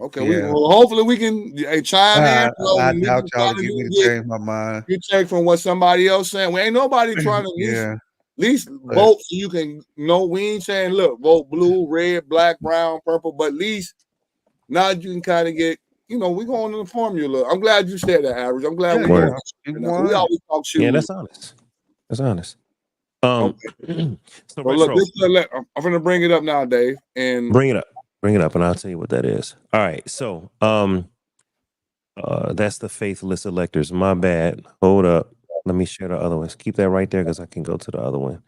Okay. Well, hopefully we can chime in. I doubt y'all to get me to change my mind. You take from what somebody else saying. We ain't nobody trying to least vote so you can know. We ain't saying look, vote blue, red, black, brown, purple, but at least now you can kind of get, we going to the formula. I'm glad you said that, Average. I'm glad we always talk shoes. Yeah, that's honest. That's honest. So look, I'm gonna bring it up now, Dave, and bring it up, and I'll tell you what that is. All right, so that's the faithless electors. My bad. Hold up. Let me share the other ones. Keep that right there because I can go to the other one.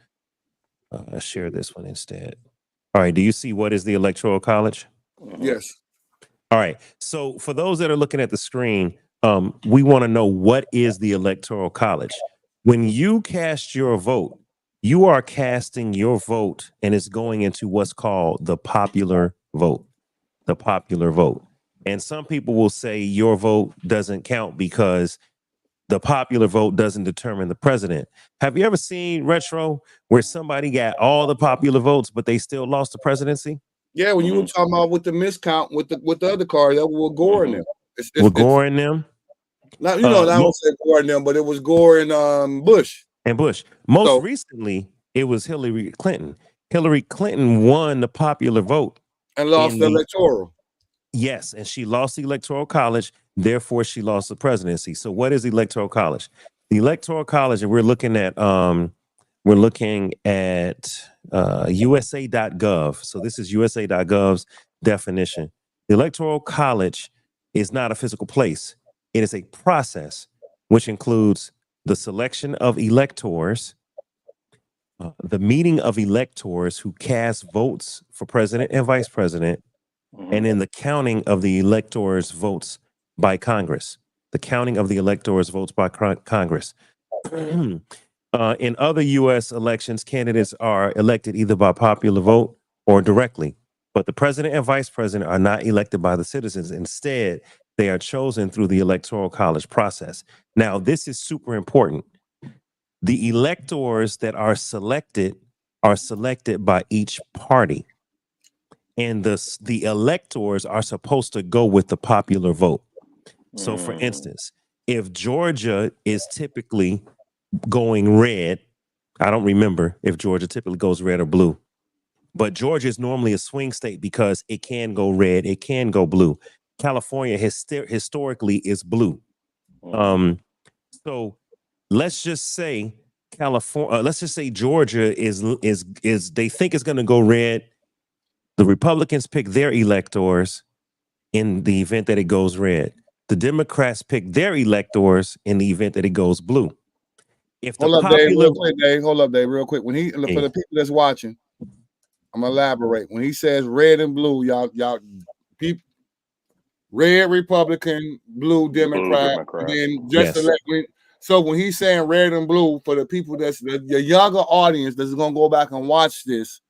Share this one instead. All right. Do you see what is the Electoral College? Yes. All right. So for those that are looking at the screen, we want to know what is the Electoral College. When you cast your vote, you are casting your vote and it's going into what's called the popular vote. The popular vote. And some people will say your vote doesn't count because the popular vote doesn't determine the president. Have you ever seen Retro where somebody got all the popular votes, but they still lost the presidency? Yeah, when you were talking about with the miscount with the other card, that was Gore in them. With Gore in them? Not, I don't say Gore in them, but it was Gore and Bush. And Bush. Most recently, it was Hillary Clinton. Hillary Clinton won the popular vote. And lost the electoral. Yes, and she lost the Electoral College. Therefore, she lost the presidency. So what is the Electoral College? The Electoral College, and we're looking at USA.gov. So this is USA.gov's definition. The Electoral College is not a physical place. It is a process which includes the selection of electors, the meeting of electors who cast votes for president and vice president, and then the counting of the electors' votes by Congress. The counting of the electors' votes by Congress. In other U.S. elections, candidates are elected either by popular vote or directly. But the president and vice president are not elected by the citizens. Instead, they are chosen through the Electoral College process. Now, this is super important. The electors that are selected by each party. And the electors are supposed to go with the popular vote. So, for instance, if Georgia is typically going red, I don't remember if Georgia typically goes red or blue, but Georgia is normally a swing state because it can go red, it can go blue. California historically is blue. So let's just say Georgia is they think it's going to go red. The Republicans pick their electors in the event that it goes red. The Democrats pick their electors in the event that it goes blue. If the Hold up, Dave, real quick. For the people that's watching, I'm gonna elaborate. When he says red and blue, y'all people, red Republican, blue Democrat, and then just so when he's saying red and blue, for the people that's the younger audience that's gonna go back and watch this,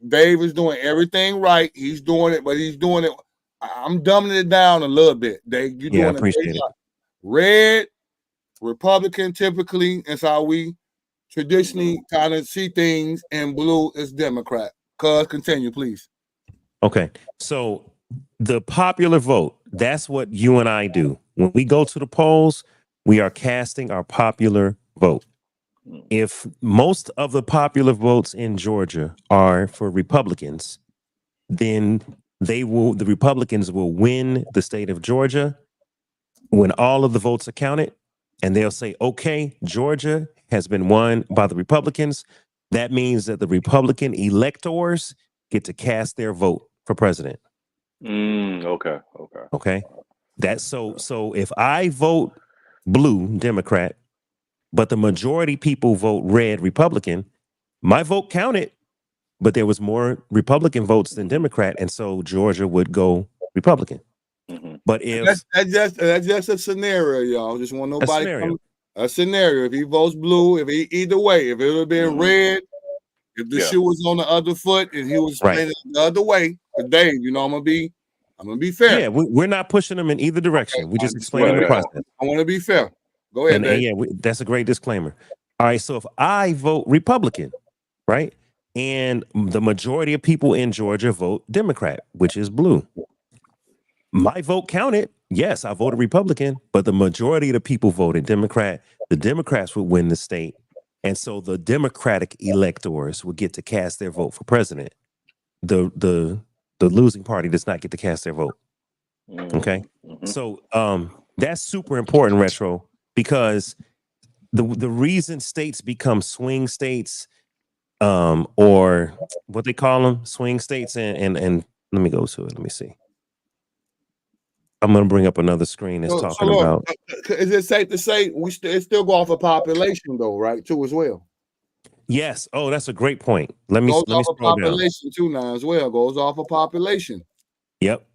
Dave is doing everything right. He's doing it, but he's doing it. I'm dumbing it down a little bit. Dave, you're doing I appreciate it. Red, Republican, typically, that's how we traditionally kind of see things, and blue is Democrat. Continue, please. Okay, so the popular vote, that's what you and I do. When we go to the polls, we are casting our popular vote. If most of the popular votes in Georgia are for Republicans, then the Republicans will win the state of Georgia when all of the votes are counted, and they'll say, okay, Georgia has been won by the Republicans. That means that the Republican electors get to cast their vote for president. Okay. That's so if I vote blue Democrat, but the majority people vote red Republican, my vote counted, but there was more Republican votes than Democrat, and so Georgia would go Republican. But if that's just a scenario, y'all. Just want nobody a scenario. If he votes blue, either way, if it would have been red, if the shoe was on the other foot and he was playing it the other way, Dave, I'm gonna be fair. Yeah, we're not pushing them in either direction. We just explaining the process. I want to be fair. Go ahead, Dave. That's a great disclaimer. All right, so if I vote Republican, right, and the majority of people in Georgia vote Democrat, which is blue, my vote counted. Yes, I voted Republican, but the majority of the people voted Democrat. The Democrats would win the state, And so the Democratic electors will get to cast their vote for president. The losing party does not get to cast their vote. Okay. So that's super important, Retro, because the reason states become swing states, or what they call them, swing states, and let me go to it. Let me see. I'm going to bring up another screen that's talking about. Is it safe to say it still go off of population though, right? Too as well. Yes. Oh, that's a great point. Let me off of scroll down. Population too now as well. Goes off of population. Yep.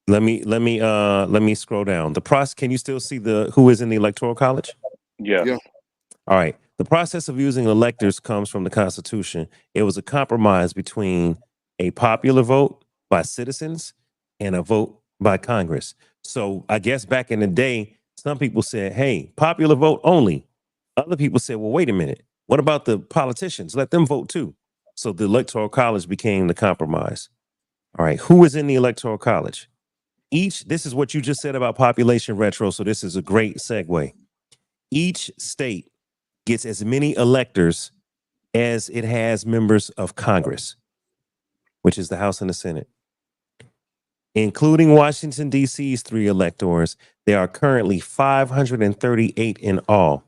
Let me scroll down. Can you still see who is in the Electoral College? Yeah. All right. The process of using electors comes from the Constitution. It was a compromise between a popular vote by citizens and a vote by Congress. So I guess back in the day, some people said, hey, popular vote only. Other people said, well, wait a minute. What about the politicians? Let them vote too. So the Electoral College became the compromise. All right. Who is in the Electoral College? This is what you just said about population, Retro. So this is a great segue. Each state gets as many electors as it has members of Congress, which is the House and the Senate. Including Washington, D.C.'s 3 electors, there are currently 538 in all.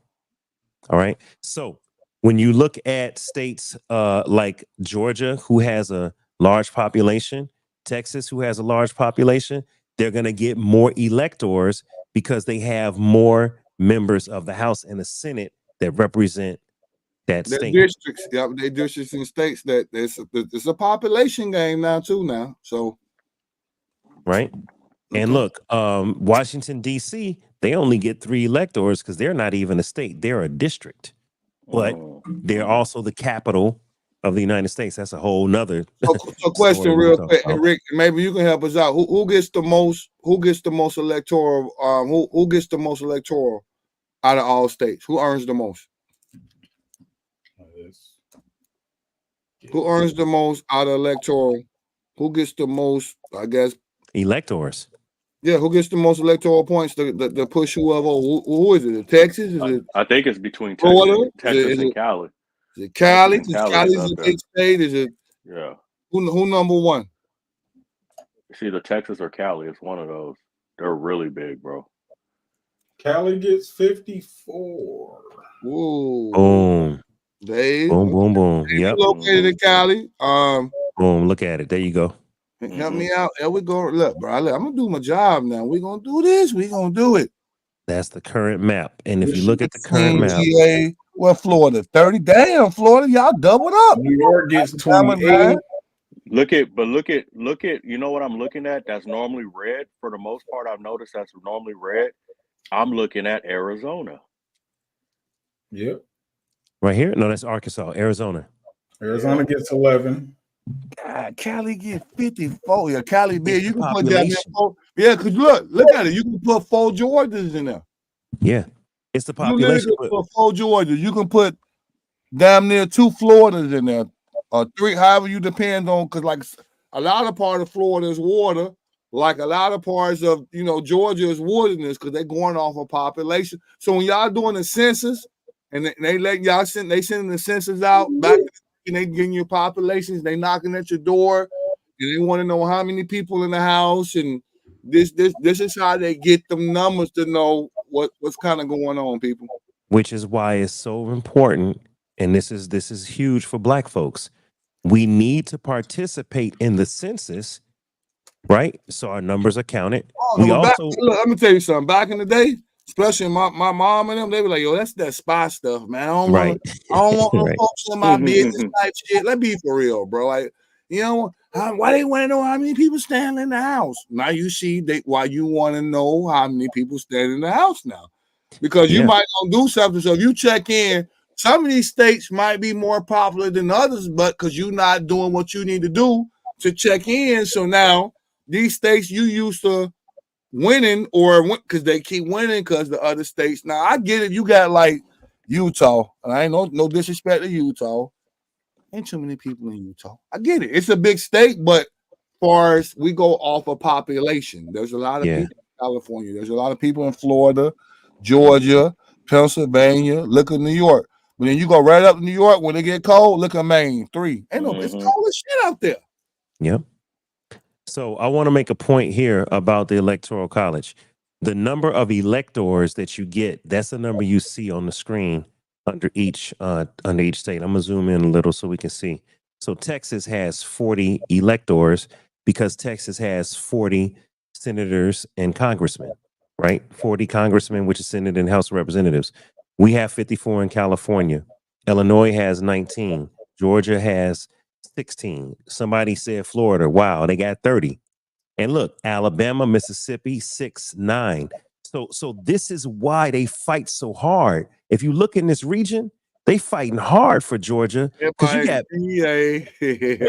All right. So when you look at states like Georgia, who has a large population, Texas, who has a large population, they're going to get more electors because they have more members of the House and the Senate that represent that state. Districts, yeah, they districts in states that it's a population game now too now. So right. And look, Washington, D.C., they only get 3 electors because they're not even a state. They're a district. But they're also the capital of the United States. That's a whole nother. So question real quick, and Rick, maybe you can help us out. Who gets the most? Who gets the most electoral? Who gets the most electoral out of all states? Who earns the most? Who earns the most out of electoral? Who gets the most? I guess electors. Yeah, who gets the most electoral points to push whoever? Who is it? Texas? Is it? I think it's between Florida? Texas and Cali. Is it Cali? Cali's a big state. Is it? Yeah. Who number one? It's either Texas or Cali. It's one of those. They're really big, bro. Cali gets 54. Ooh. Boom. Dave. Boom, boom, boom. Yep. Located in Cali. Boom. Look at it. There you go. Help me out. There we go. Look, bro. I'm gonna do my job now. We're gonna do this. We're gonna do it. That's the current map. And if you look at the current map, GA, well, Florida 30. Damn, Florida, y'all doubled up. New York gets 28. Look at. You know what I'm looking at? That's normally red. For the most part, I've noticed that's normally red. I'm looking at Arizona. Yep. Right here? No, that's Arkansas. Arizona. Arizona gets 11. God, Cali get 54. Yeah, Cali big. You can put down there 4. Yeah, because look at it. You can put 4 Georgias in there. Yeah, it's the population. You can put 4 Georgias. You can put damn near 2 Floridas in there, or 3, however you depend on. Because like a lot of part of Florida is water. Like a lot of parts of Georgia is wilderness because they're going off of population. So when y'all doing the census and they let y'all sending the census out back. And they getting your populations, they knocking at your door, and they want to know how many people in the house, and this is how they get them numbers to know what's kind of going on, people. Which is why it's so important, and this is huge for Black folks. We need to participate in the census, right? So our numbers are counted. Look, let me tell you something. Back in the day, especially my mom and them, they were like, yo, that's that spy stuff, man. I don't want no folks in my business type shit. Let's be for real, bro. Like, why they want to know how many people stand in the house? Now you see why you want to know how many people stand in the house now. Because you might not do something. So if you check in, some of these states might be more popular than others, but because you're not doing what you need to do to check in. So now these states you used to winning or because they keep winning because the other states. Now I get it. You got like Utah, and I ain't no disrespect to Utah. Ain't too many people in Utah. I get it. It's a big state, but as far as we go off of population, there's a lot of people in California. There's a lot of people in Florida, Georgia, Pennsylvania. Look at New York. But then you go right up to New York when it get cold. Look at Maine, 3. Ain't no, it's cold as shit out there. Yep. So I want to make a point here about the Electoral College. The number of electors that you get, that's the number you see on the screen under each state. I'm gonna zoom in a little so we can see. So Texas has 40 electors because Texas has 40 senators and congressmen, right? 40 congressmen, which is Senate and House of Representatives. We have 54 in California. Illinois has 19. Georgia has 16. Somebody said Florida. Wow, they got 30. And look, Alabama, Mississippi, 6, 9. So this is why they fight so hard. If you look in this region, they fighting hard for Georgia because you got.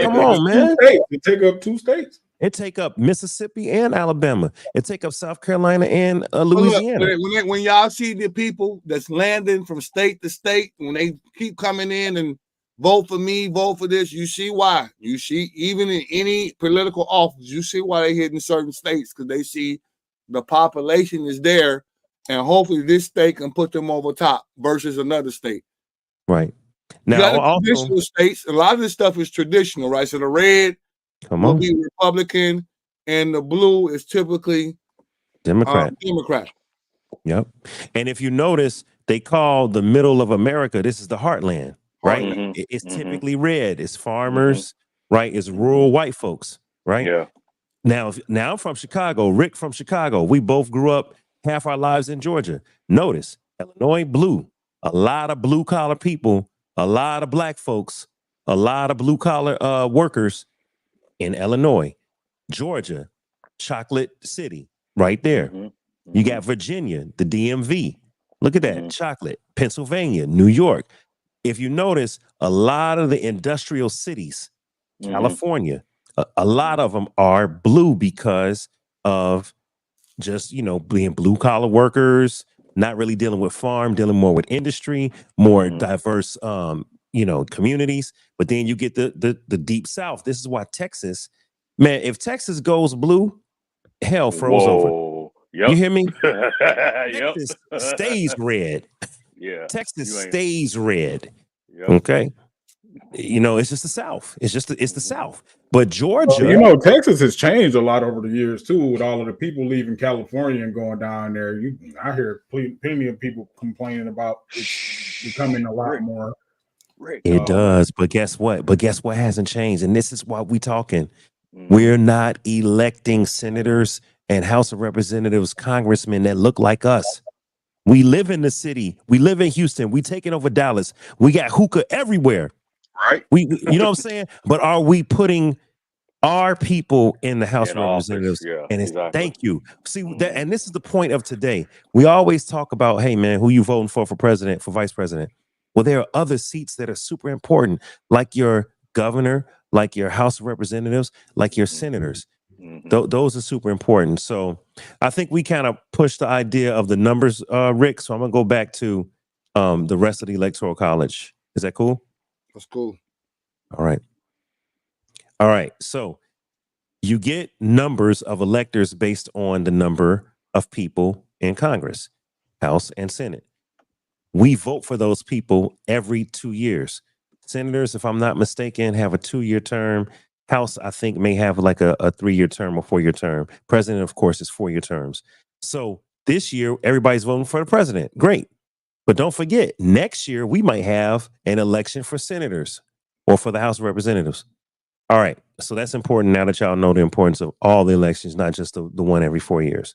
Come on, man! It take up 2 states. It take up Mississippi and Alabama. It take up South Carolina and Louisiana. Look, when y'all see the people that's landing from state to state, when they keep coming in and vote for me, vote for this, you see why. You see, even in any political office, you see why they hit in certain states, because they see the population is there, and hopefully this state can put them over top versus another state. Right. Now, traditional states, a lot of this stuff is traditional, right? So the red will be Republican, and the blue is typically Democrat. Yep. And if you notice, they call the middle of America, this is the heartland, right? Mm-hmm. It's typically red. It's farmers, right? It's rural white folks, right? Yeah. Now I'm from Chicago. Rick from Chicago. We both grew up half our lives in Georgia. Notice, Illinois blue. A lot of blue collar people, a lot of black folks, a lot of blue collar workers in Illinois. Georgia, chocolate city, right there. You got Virginia, the DMV. Look at that, chocolate. Pennsylvania, New York. If you notice, a lot of the industrial cities, California, a lot of them are blue because of just, being blue collar workers, not really dealing with farm, dealing more with industry, more diverse, communities. But then you get the deep South. This is why Texas, man, if Texas goes blue, hell froze over. Yep. You hear me? Texas stays red. Yeah. Texas stays red. Yep. Okay. It's just the South. It's the South. But Georgia, Texas has changed a lot over the years too, with all of the people leaving California and going down there. I hear plenty of people complaining about it's becoming a lot more. It does, but guess what? Guess what hasn't changed? And this is why we talking. We're not electing senators and House of Representatives, congressmen that look like us. We live in the city. We live in Houston. We taking over Dallas. We got hookah everywhere. Right. You know what I'm saying? But are we putting our people in the House of Representatives? Yeah, and thank you. See that, and this is the point of today. We always talk about, hey man, who you voting for president, for vice president? Well, there are other seats that are super important, like your governor, like your House of Representatives, like your senators. Those are super important. So I think we kind of pushed the idea of the numbers, Rick. So I'm gonna go back to the rest of the Electoral College. Is that cool? That's cool. All right. So you get numbers of electors based on the number of people in Congress, House and Senate. We vote for those people every 2 years. Senators, if I'm not mistaken, have a 2-year term. House, I think, may have like a 3-year term or 4-year term. President, of course, is 4-year terms. So this year, everybody's voting for the president. Great. But don't forget, next year, we might have an election for senators or for the House of Representatives. All right. So that's important now that y'all know the importance of all the elections, not just the one every 4 years.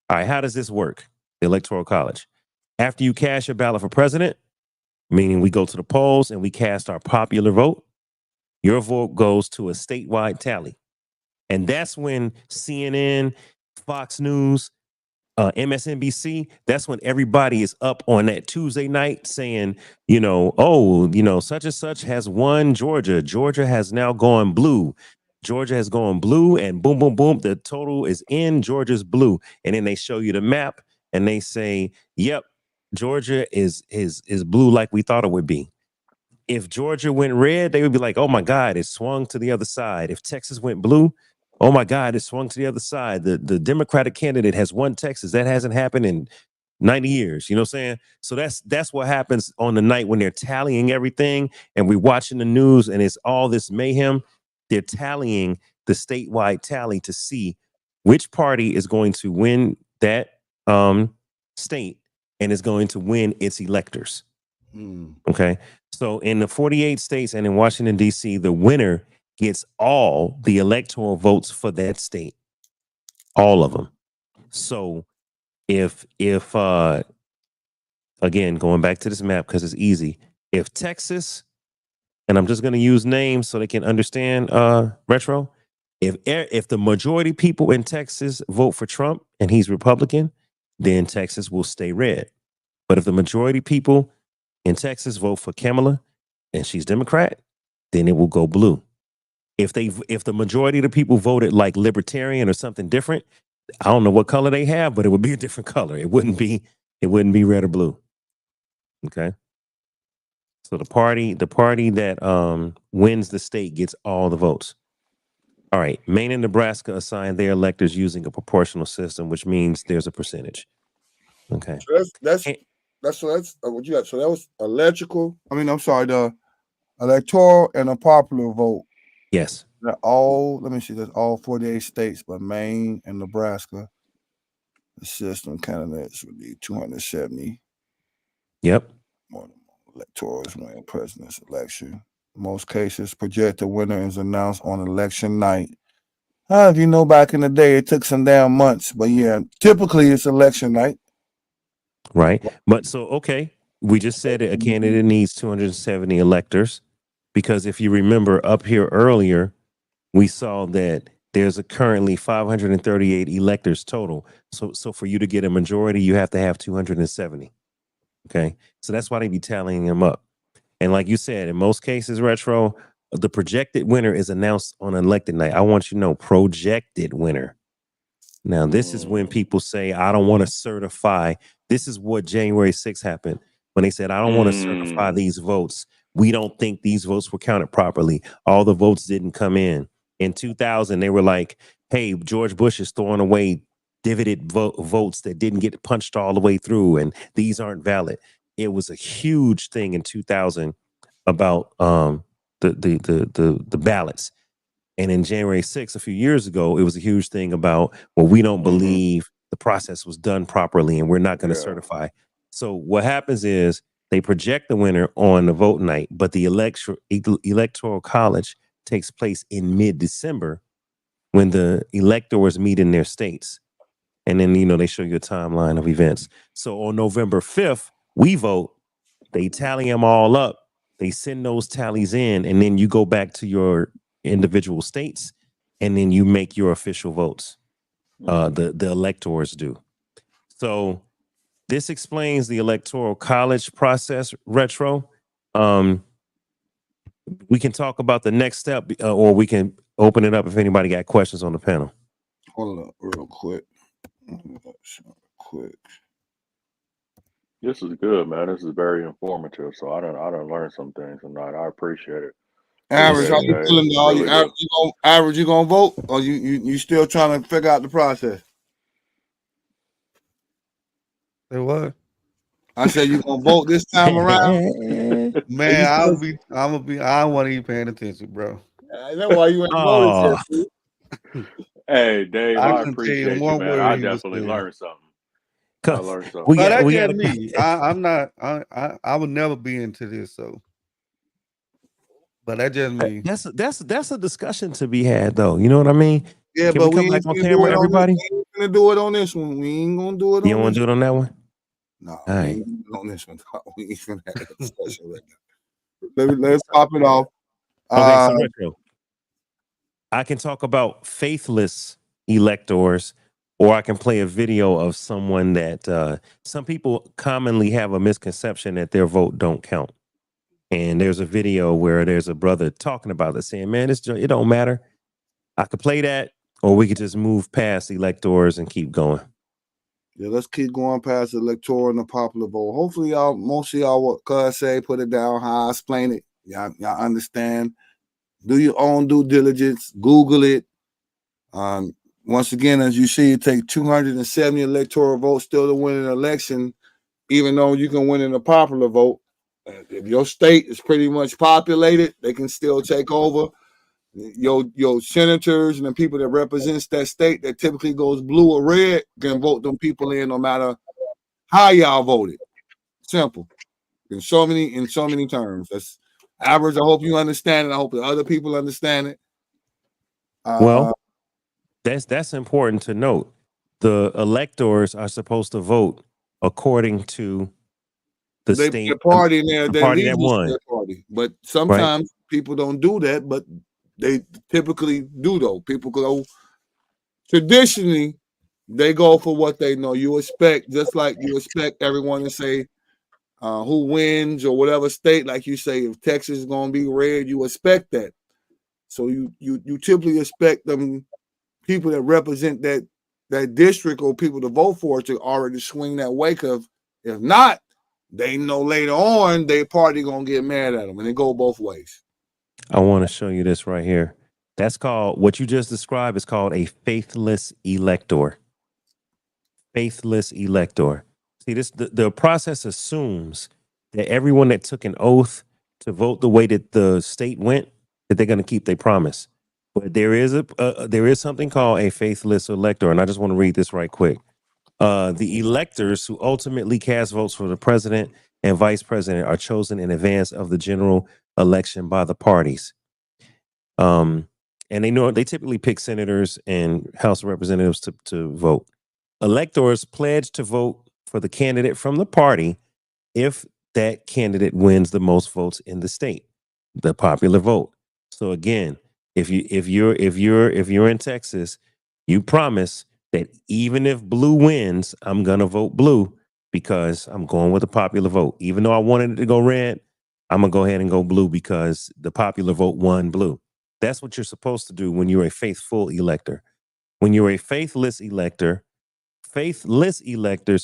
All right. How does this work? The Electoral College. After you cast your ballot for president, meaning we go to the polls and we cast our popular vote, your vote goes to a statewide tally. And that's when CNN, Fox News, MSNBC, that's when everybody is up on that Tuesday night saying, such and such has won Georgia. Georgia has now gone blue. Georgia has gone blue, and boom, boom, boom. The total is in Georgia's blue. And then they show you the map and they say, yep, Georgia is blue like we thought it would be. If Georgia went red, they would be like, oh my God, it swung to the other side. If Texas went blue, oh my God, it swung to the other side. The Democratic candidate has won Texas. That hasn't happened in 90 years. You know what I'm saying? So that's what happens on the night when they're tallying everything and we're watching the news and it's all this mayhem. They're tallying the statewide tally to see which party is going to win that state and is going to win its electors. Okay. So in the 48 states and in Washington, D.C., the winner gets all the electoral votes for that state. All of them. So if again, going back to this map because it's easy, if Texas, and I'm just going to use names so they can understand retro, if the majority people in Texas vote for Trump and he's Republican, then Texas will stay red. But if the majority people in Texas vote for Kamala and she's Democrat, then it will go blue. If the majority of the people voted like libertarian or something different, I don't know what color they have, but it would be a different color. It wouldn't be red or blue. Okay. So the party that wins the state gets all the votes. All right. Maine and Nebraska assign their electors using a proportional system, which means there's a percentage. Okay. So that's what you got. So that was the electoral and a popular vote. Yes. They're all, let me see, that's all 48 states, but Maine and Nebraska, the system candidates would be 270. Yep. More electors win president's election. In most cases, projected winner is announced on election night. However, you know, back in the day, it took some damn months, but yeah, typically it's election night. Right. But so, okay, we just said a candidate needs 270 electors because if you remember up here earlier, we saw that there's currently 538 electors total. So for you to get a majority, you have to have 270. Okay. So that's why they be tallying them up. And like you said, in most cases, retro, the projected winner is announced on elected night. I want you to know, projected winner. Now, this is when people say, I don't want to certify. This is what January 6th happened when they said, I don't want to certify these votes. We don't think these votes were counted properly. All the votes didn't come in. In 2000, they were like, hey, George Bush is throwing away dividend votes that didn't get punched all the way through, and these aren't valid. It was a huge thing in 2000 about the ballots. And in January 6th, a few years ago, it was a huge thing about, well, we don't believe the process was done properly and we're not going to certify. So what happens is they project the winner on the vote night, but the electoral college takes place in mid-December when the electors meet in their states. And then, you know, they show you a timeline of events. So on November 5th, we vote, they tally them all up, they send those tallies in, and then you go back to your individual states, and then you make your official votes. The electors do. So this explains the electoral college process, retro. We can talk about the next step, or we can open it up if anybody got questions on the panel. Hold up real quick. This is good, man. This is very informative. So I don't learn some things tonight. I appreciate it. Average, how you feeling, dog? You gonna vote, or you still trying to figure out the process? Say what? I said you gonna vote this time around. Man, I don't want to be paying attention, bro. That's why you ain't voting. Hey, Dave, I appreciate you, man. I he was definitely saying. learned something. I learned something. That's just me. I'm not. I would never be into this. So, but that's just me. That's a discussion to be had, though. You know what I mean? Yeah, Can but we come back on camera, everybody? We ain't gonna do it on this one. We ain't gonna do it. You don't want to do it on that one? No, all right. We ain't on this one. We ain't gonna have a discussion right now. Let's pop it off. Okay, so retro. I can talk about faithless electors, or I can play a video of someone that some people commonly have a misconception that their vote don't count. And there's a video where there's a brother talking about it, saying, man, it don't matter. I could play that, or we could just move past electors and keep going. Yeah, let's keep going past the electoral and the popular vote. Hopefully, most of y'all, what cuz say, put it down how I explain it. Y'all understand. Do your own due diligence. Google it. once again, as you see, it takes 270 electoral votes still to win an election, even though you can win in a popular vote. If your state is pretty much populated, they can still take over. Your senators and the people that represents that state that typically goes blue or red can vote them people in no matter how y'all voted. Simple. In so many terms. That's average. I hope you understand it. I hope the other people understand it. Well, that's important to note. The electors are supposed to vote according to the state party and their party that won. their party. But sometimes people don't do that, but they typically do though. People go traditionally, they go for what they know. You expect, just like you expect everyone to say who wins or whatever state, like you say, if Texas is gonna be red, you expect that. So you typically expect them people that represent that district or people to vote for to already swing that way. Because if not, they know later on their party gonna get mad at them, and it go both ways. I want to show you this right here. That's called, what you just described is called a faithless elector. Faithless elector. See, the process assumes that everyone that took an oath to vote the way that the state went, that they're going to keep their promise. But there is something called a faithless elector, and I just want to read this right quick. The electors who ultimately cast votes for the president and vice president are chosen in advance of the general election by the parties. And they typically pick senators and House of Representatives to vote. Electors pledge to vote for the candidate from the party if that candidate wins the most votes in the state, the popular vote. So again, if you're in Texas, you promise that even if blue wins, I'm gonna vote blue because I'm going with the popular vote. Even though I wanted it to go red, I'm gonna go ahead and go blue because the popular vote won blue. That's what you're supposed to do when you're a faithful elector. When you're a faithless electors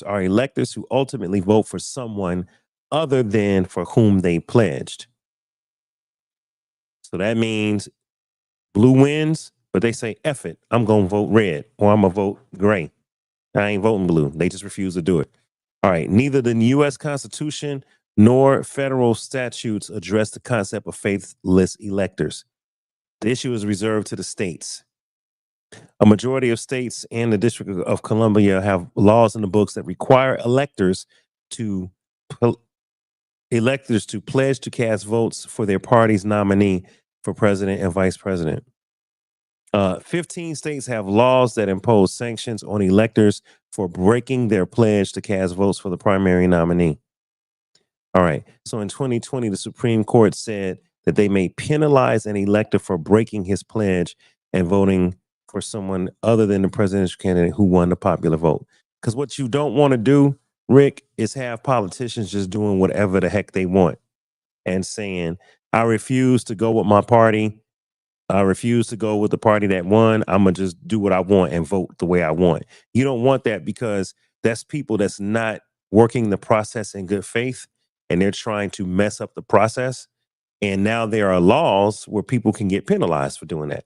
are electors who ultimately vote for someone other than for whom they pledged. So that means blue wins, but they say, F it, I'm going to vote red or I'm going to vote gray. I ain't voting blue. They just refuse to do it. All right. Neither the U.S. Constitution nor federal statutes address the concept of faithless electors. The issue is reserved to the states. A majority of states and the District of Columbia have laws in the books that require electors to pledge to cast votes for their party's nominee for president and vice president. 15 states have laws that impose sanctions on electors for breaking their pledge to cast votes for the primary nominee. All right. So in 2020, the Supreme Court said that they may penalize an elector for breaking his pledge and voting for someone other than the presidential candidate who won the popular vote. Because what you don't want to do, Rick, is have politicians just doing whatever the heck they want and saying, I refuse to go with my party. I refuse to go with the party that won. I'm going to just do what I want and vote the way I want. You don't want that because that's people that's not working the process in good faith and they're trying to mess up the process. And now there are laws where people can get penalized for doing that.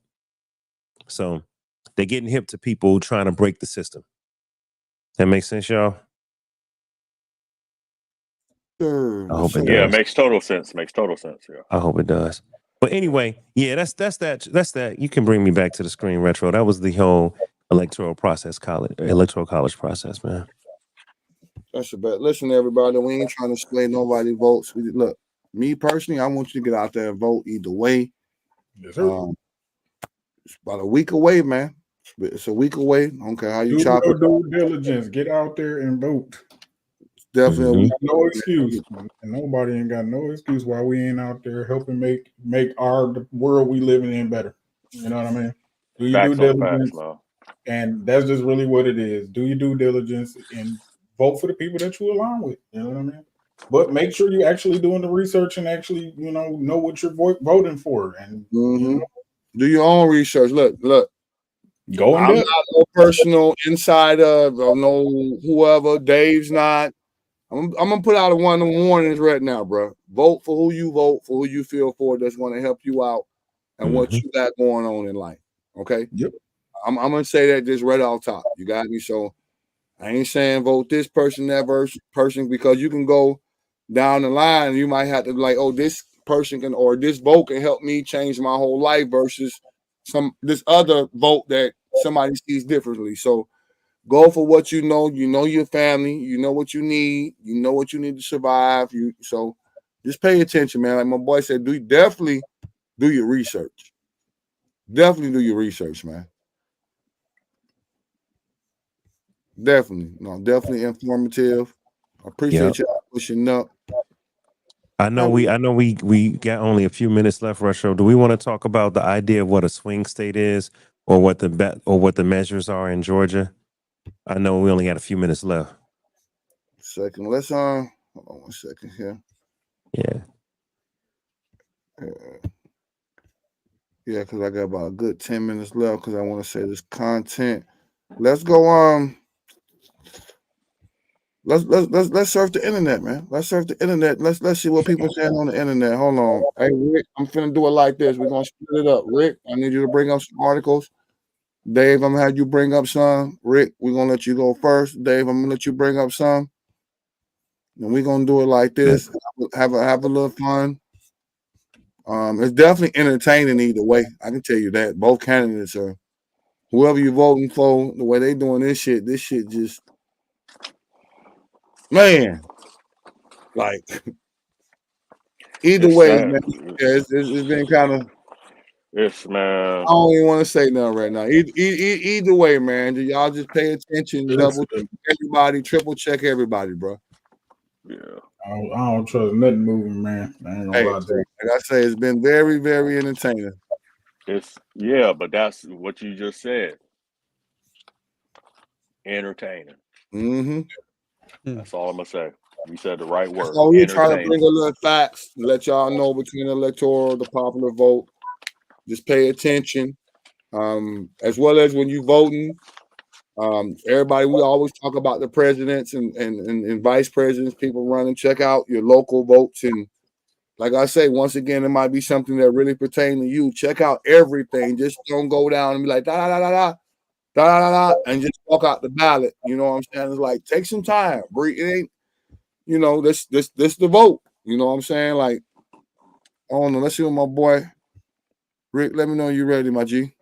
So they're getting hip to people trying to break the system. That makes sense, y'all? Sure. I hope it Yeah, does. makes total sense. Makes total sense. Yeah. I hope it does. But anyway, yeah, that's that. You can bring me back to the screen, Retro. That was the whole electoral college process, man. That's about. Listen, everybody, we ain't trying to sway nobody votes. Look, me personally, I want you to get out there and vote either way. Yes, sir. It's about a week away, man. It's a week away. I don't care how you chop it. Due diligence. Get out there and vote. Definitely. No excuse. And nobody ain't got no excuse why we ain't out there helping make the world we living in better. You know what I mean? Do your due diligence. And that's just really what it is. Do your due diligence and vote for the people that you align with. You know what I mean? But make sure you're actually doing the research and actually, know what you're voting for. And do your own research. Look. Go in I'm depth. not no personal insider. I don't know whoever. Dave's not. I'm gonna put out one of the warnings right now, bro. Vote for who you vote for, who you feel for. That's going to help you out and what you got going on in life. Okay. Yep. I'm gonna say that just right off top. You got me. So I ain't saying vote this person, that person, because you can go down the line and you might have to be like, oh, this person can or this vote can help me change my whole life versus this other vote that somebody sees differently. So go for what you know. You know your family. You know what you need. You know what you need to survive. So just pay attention, man. Like my boy said, definitely do your research. Definitely do your research, man. Definitely informative. I appreciate you pushing up. I know we got only a few minutes left, Rusho. Do we want to talk about the idea of what a swing state is, or what the measures are in Georgia? I know we only got a few minutes left. Second, let's hold on 1 second here. Yeah. Yeah, because I got about a good 10 minutes left because I want to say this content. Let's go. Let's surf the internet, man. Let's surf the internet. Let's see what people are saying on the internet. Hold on. Hey, Rick, I'm finna do it like this. We're gonna split it up. Rick, I need you to bring up some articles. Dave, I'm gonna have you bring up some. Rick, we're gonna let you go first. Dave, I'm gonna let you bring up some. And we're gonna do it like this. Have a little fun. It's definitely entertaining either way. I can tell you that. Both candidates are whoever you're voting for, the way they doing this shit just man. Like either way, man, it's been kind of. Yes, man. I don't even want to say nothing right now. Either way, man, y'all just pay attention, double check everybody, triple check everybody, bro. Yeah, I don't trust nothing moving, man. I ain't gonna lie to you. Like I say, it's been very, very entertaining. But that's what you just said. Entertaining. Mm-hmm. That's all I'm gonna say. You said the right word. So we're trying to bring a little facts, let y'all know between the electoral, the popular vote. Just pay attention. As well as when you voting. Everybody, we always talk about the presidents and vice presidents, people running. Check out your local votes. And like I say, once again, it might be something that really pertains to you. Check out everything. Just don't go down and be like, da, da, da, da, da, da, da, and just walk out the ballot. You know what I'm saying? It's like, take some time. Breathe. It ain't, this the vote. You know what I'm saying? Like, I don't know. Let's see what my boy, Rick, let me know you're ready, my G.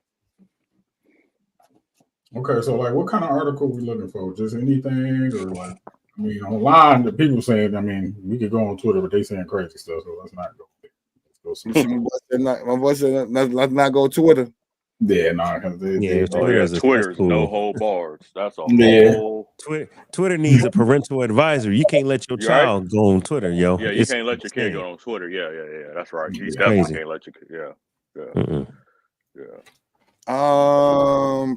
Okay, so like, what kind of article we looking for? Just anything, or like, I mean, online, the people saying, I mean, we could go on Twitter, but they saying crazy stuff, so let's not go. Let's go see. My boy said, let's not go Twitter. Yeah, nah, because Twitter's no hold bars. That's a whole. Twitter needs a parental advisor. You can't let your child go on Twitter, yo. Yeah, you can't let your kid go on Twitter. Yeah. That's right. You definitely can't let your kid. Yeah. Why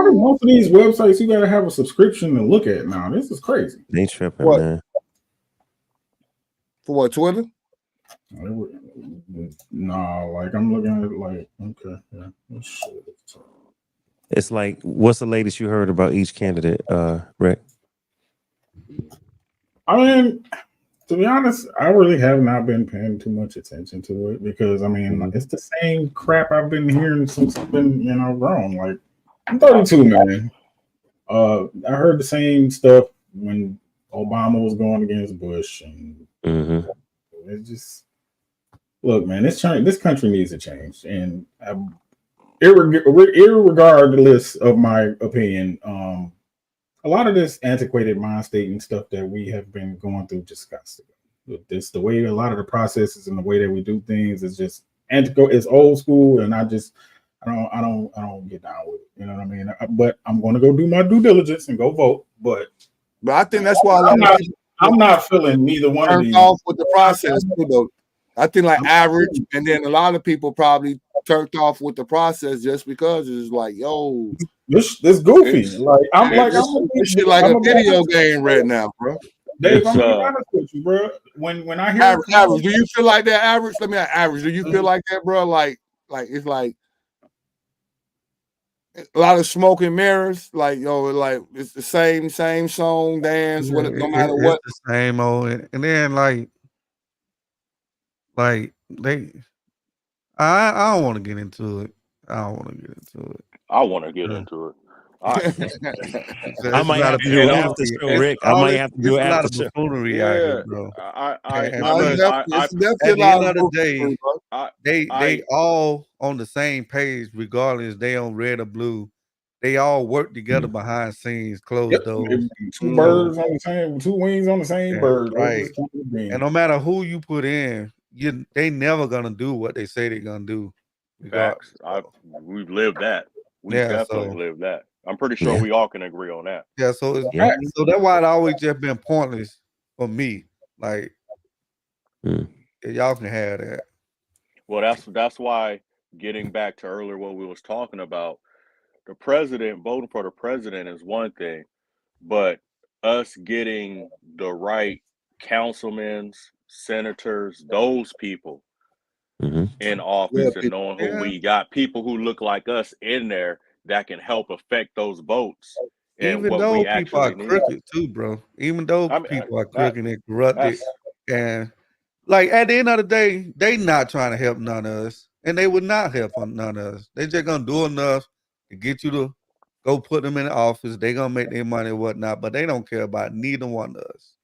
do most of these websites you gotta have a subscription to look at now? This is crazy. They tripping, man. For what, Twitter? No, like I'm looking at it like, okay, yeah. It's like, what's the latest you heard about each candidate, Rick? I mean, to be honest, I really have not been paying too much attention to it because I mean, it's the same crap I've been hearing since I've been, grown. Like, I'm 32, man. I heard the same stuff when Obama was going against Bush, and it just look, man. This country needs to change, and irregardless of my opinion, a lot of this antiquated mind state and stuff that we have been going through just got to go. This the way a lot of the processes and the way that we do things is just it's old school, and I don't get down with it. You know what I mean? But I'm going to go do my due diligence and go vote. But I think that's why I'm not feeling neither one of these. Off with the process too, though. I think like average, and then a lot of people probably turned off with the process just because it's like, yo, this goofy. This shit like a video game right now, bro. Dave, I'm being honest with you, bro. When I hear average, do you feel like that? Average? Let me ask average. Do you feel like that, bro? Like it's like a lot of smoke and mirrors. Like it's the same song, dance, no matter what. It's the same old, and then like they. I don't want to get into it. I want to get into it. So I it's a might lot have of to do it And after buffoonery. show, It's Rick. I all might this, have to it's do it a lot after of show. buffoonery out here, yeah, bro. I And No, plus, it's definitely at a the lot end of of the day, I they all on the same page, regardless they on red or blue. They all work together behind scenes, closed Yep. doors. Two So birds on the same, two wings on the same yeah, bird. Let's right. just keep it being. And no matter who you put in, they never gonna do what they say they're gonna do. Regardless. facts. We've lived that. We've Yeah, definitely so lived that. I'm pretty sure Yeah. we all can agree on that. yeah, so it's Yeah. so that's why it always just been pointless for me. Like y'all can have that. Well, that's why, getting back to earlier what we was talking about, the president, voting for the president is one thing, but us getting the right councilmen, senators, those people Mm-hmm. in Yeah, office, and people. knowing who Yeah. we got, people who look like us in there that can help affect those votes and Even what though we people are actually need. crooked too, bro. Even though I mean, people are that crooked and corrupted, that's and like at the end of the day, they not trying to help none of us, and they would not help none of us. They just gonna do enough to get you to go put them in the office. They gonna make their money and whatnot, but they don't care about neither one of us,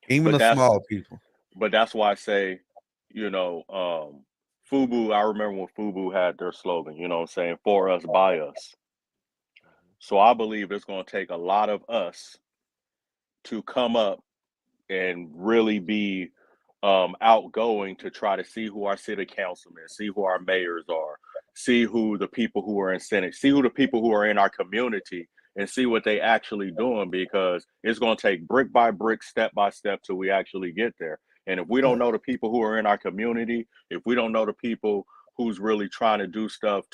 even but the that's small people. but that's why I say, FUBU. I remember when FUBU had their slogan. You know what I'm saying? For us, by us. So I believe it's going to take a lot of us to come up and really be outgoing to try to see who our city councilmen, see who our mayors are, see who the people who are in Senate, see who the people who are in our community, and see what they actually doing, because it's going to take brick by brick, step by step, till we actually get there. And if we don't know the people who are in our community, if we don't know the people who's really trying to do stuff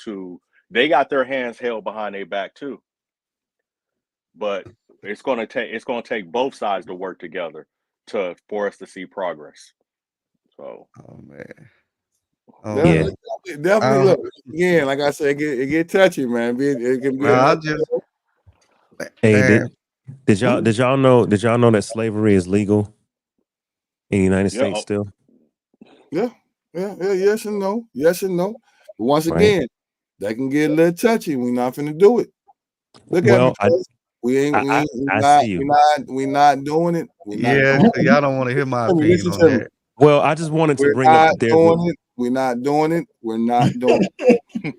they got their hands held behind their back too. But it's going to take both sides to work together for us to see progress. So Oh man. Yeah. Definitely look again. Like I said, it get touchy, man. It can be. Hey, did y'all know that slavery is legal in the United States still? Yeah. Yes and no. Yes and no. But once Right. again, they can get a little touchy. We're not finna do it. Look Well, at me. We not doing it. Yeah, so y'all don't want to hear my opinion Listen on to me. that. Well, I just wanted to We're bring not up doing it. We're not doing it. We're not doing it.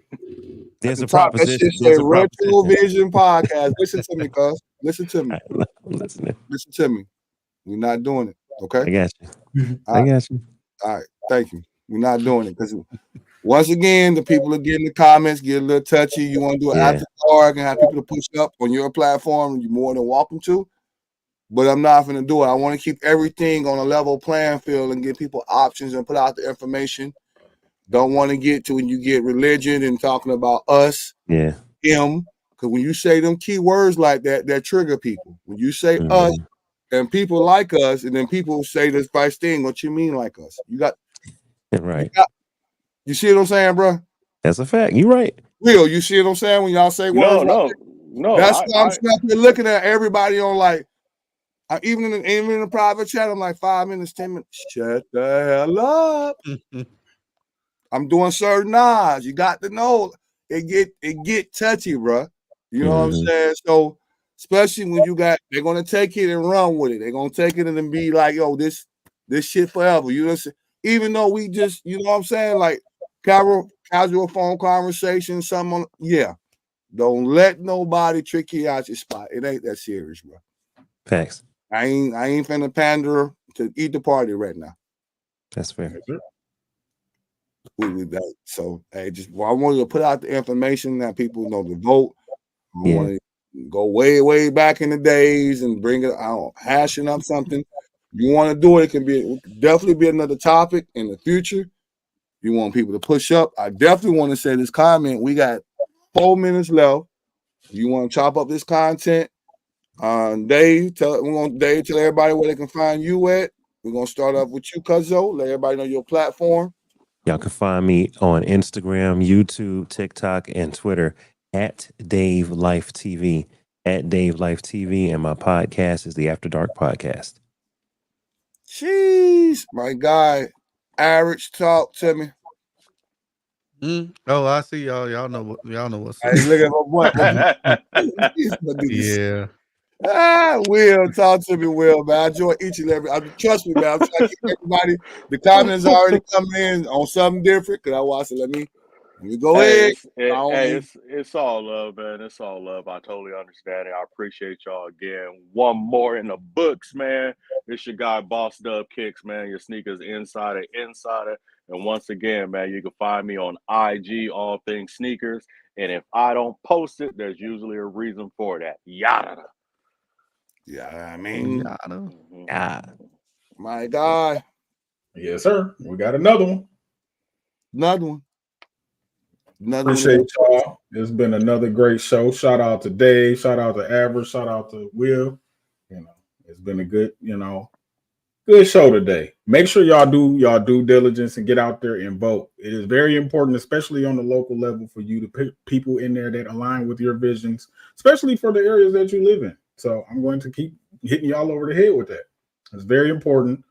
There's a Top, that proposition. shit say Retrovision Podcast. Listen to me, cuz. Listen to me. Listening. Listen to me. We're not doing it. Okay. I got you. All I right. got you. All right. Thank you. We're not doing it because once again, the people are getting the comments, get a little touchy. You want to do it after dark and have people to push up on your platform, you're more than welcome to. But I'm not going to do it. I want to keep everything on a level playing field and give people options and put out the information. Don't want to get to when you get religion and talking about us, him. Because when you say them key words like that, that trigger people. When you say us and people like us, and then people say this vice thing, what you mean like us? You got right. You see what I'm saying, bro? That's a fact. You're right. Real, you see what I'm saying when y'all say words? No. That's why I'm sitting here looking at everybody on like, even in the private chat, I'm like 5 minutes, 10 minutes. Shut the hell up. I'm doing certain odds. You got to know it get touchy, bro. You know what I'm saying? So especially when they're gonna take it and run with it. They're gonna take it and then be like, yo, this shit forever. You know what I'm saying? Even though we just, you know what I'm saying, like casual phone conversation, something don't let nobody trick you out your spot. It ain't that serious, bro. Facts. I ain't finna pander to eat the party right now. That's fair. With that. So I wanted to put out the information that people know to vote. I want to go way, way back in the days and bring it out, hashing up something. If you want to do it, it could definitely be another topic in the future. You want people to push up. I definitely want to say this comment. We got 4 minutes left. You want to chop up this content? Dave, tell everybody where they can find you at. We're gonna start off with you, Cuzzo. Let everybody know your platform. Y'all can find me on Instagram, YouTube, TikTok, and Twitter at Dave Life TV. At Dave Life TV, and my podcast is the After Dark Podcast. Jeez, my guy, Average, talk to me. Oh, I see y'all. Y'all know what's up. Hey, look at my boy. Yeah. Will, talk to me, Will, man. I enjoy each and every. Trust me, man. I'm trying to keep everybody. The comments already coming in on something different. Cause I watched it. Let me go Hey, ahead. it's all love, man. It's all love. I totally understand it. I appreciate y'all again. One more in the books, man. It's your guy, Boss Dub Kicks, man. Your sneakers insider. And once again, man, you can find me on IG, all things sneakers. And if I don't post it, there's usually a reason for that. Yada. Yeah, I mean, Ah, my God, Yes, sir. We got another one. another one. Appreciate y'all. It's been another great show. Shout out to Dave. Shout out to Average. Shout out to Will. You know, it's been a good, good show today. Make sure y'all do y'all due diligence and get out there and vote. It is very important, especially on the local level, for you to pick people in there that align with your visions, especially for the areas that you live in. So I'm going to keep hitting y'all over the head with that. It's very important.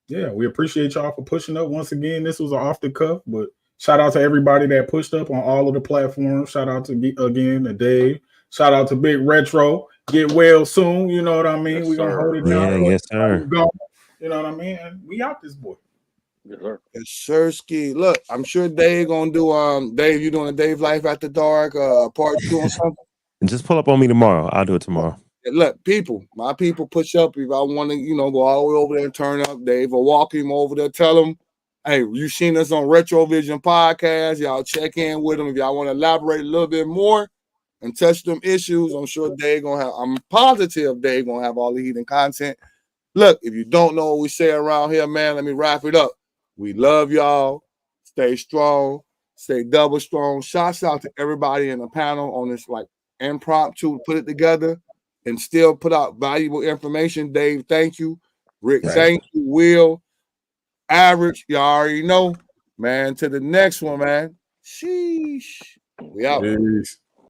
Yeah, we appreciate y'all for pushing up. Once again, this was an off the cuff, but shout out to everybody that pushed up on all of the platforms. Shout out to Dave. Shout out to Big Retro. Get well soon. You know what I mean? Yes, We're gonna hold it yeah, down. yes, sir. You know what I mean? And we out this boy. Yes, sir. Yes, sir, Ski. Look, I'm sure Dave gonna do Dave, you doing a Dave Life After Dark part 2 or something? And just pull up on me tomorrow. I'll do it tomorrow. Look, my people push up. If I want to, go all the way over there and turn up, Dave, or walk him over there, tell him, hey, you seen us on Retrovision Podcast. Y'all check in with him. If y'all want to elaborate a little bit more and touch them issues, I'm sure Dave gonna have, I'm positive Dave gonna have all the heat and content. Look, if you don't know what we say around here, man, let me wrap it up. We love y'all. Stay strong. Stay double strong. Shouts out to everybody in the panel on this impromptu, put it together and still put out valuable information. Dave, thank you. Rick, thank you. Will, Average, y'all already know. Man, to the next one, man. Sheesh. We out. Peace.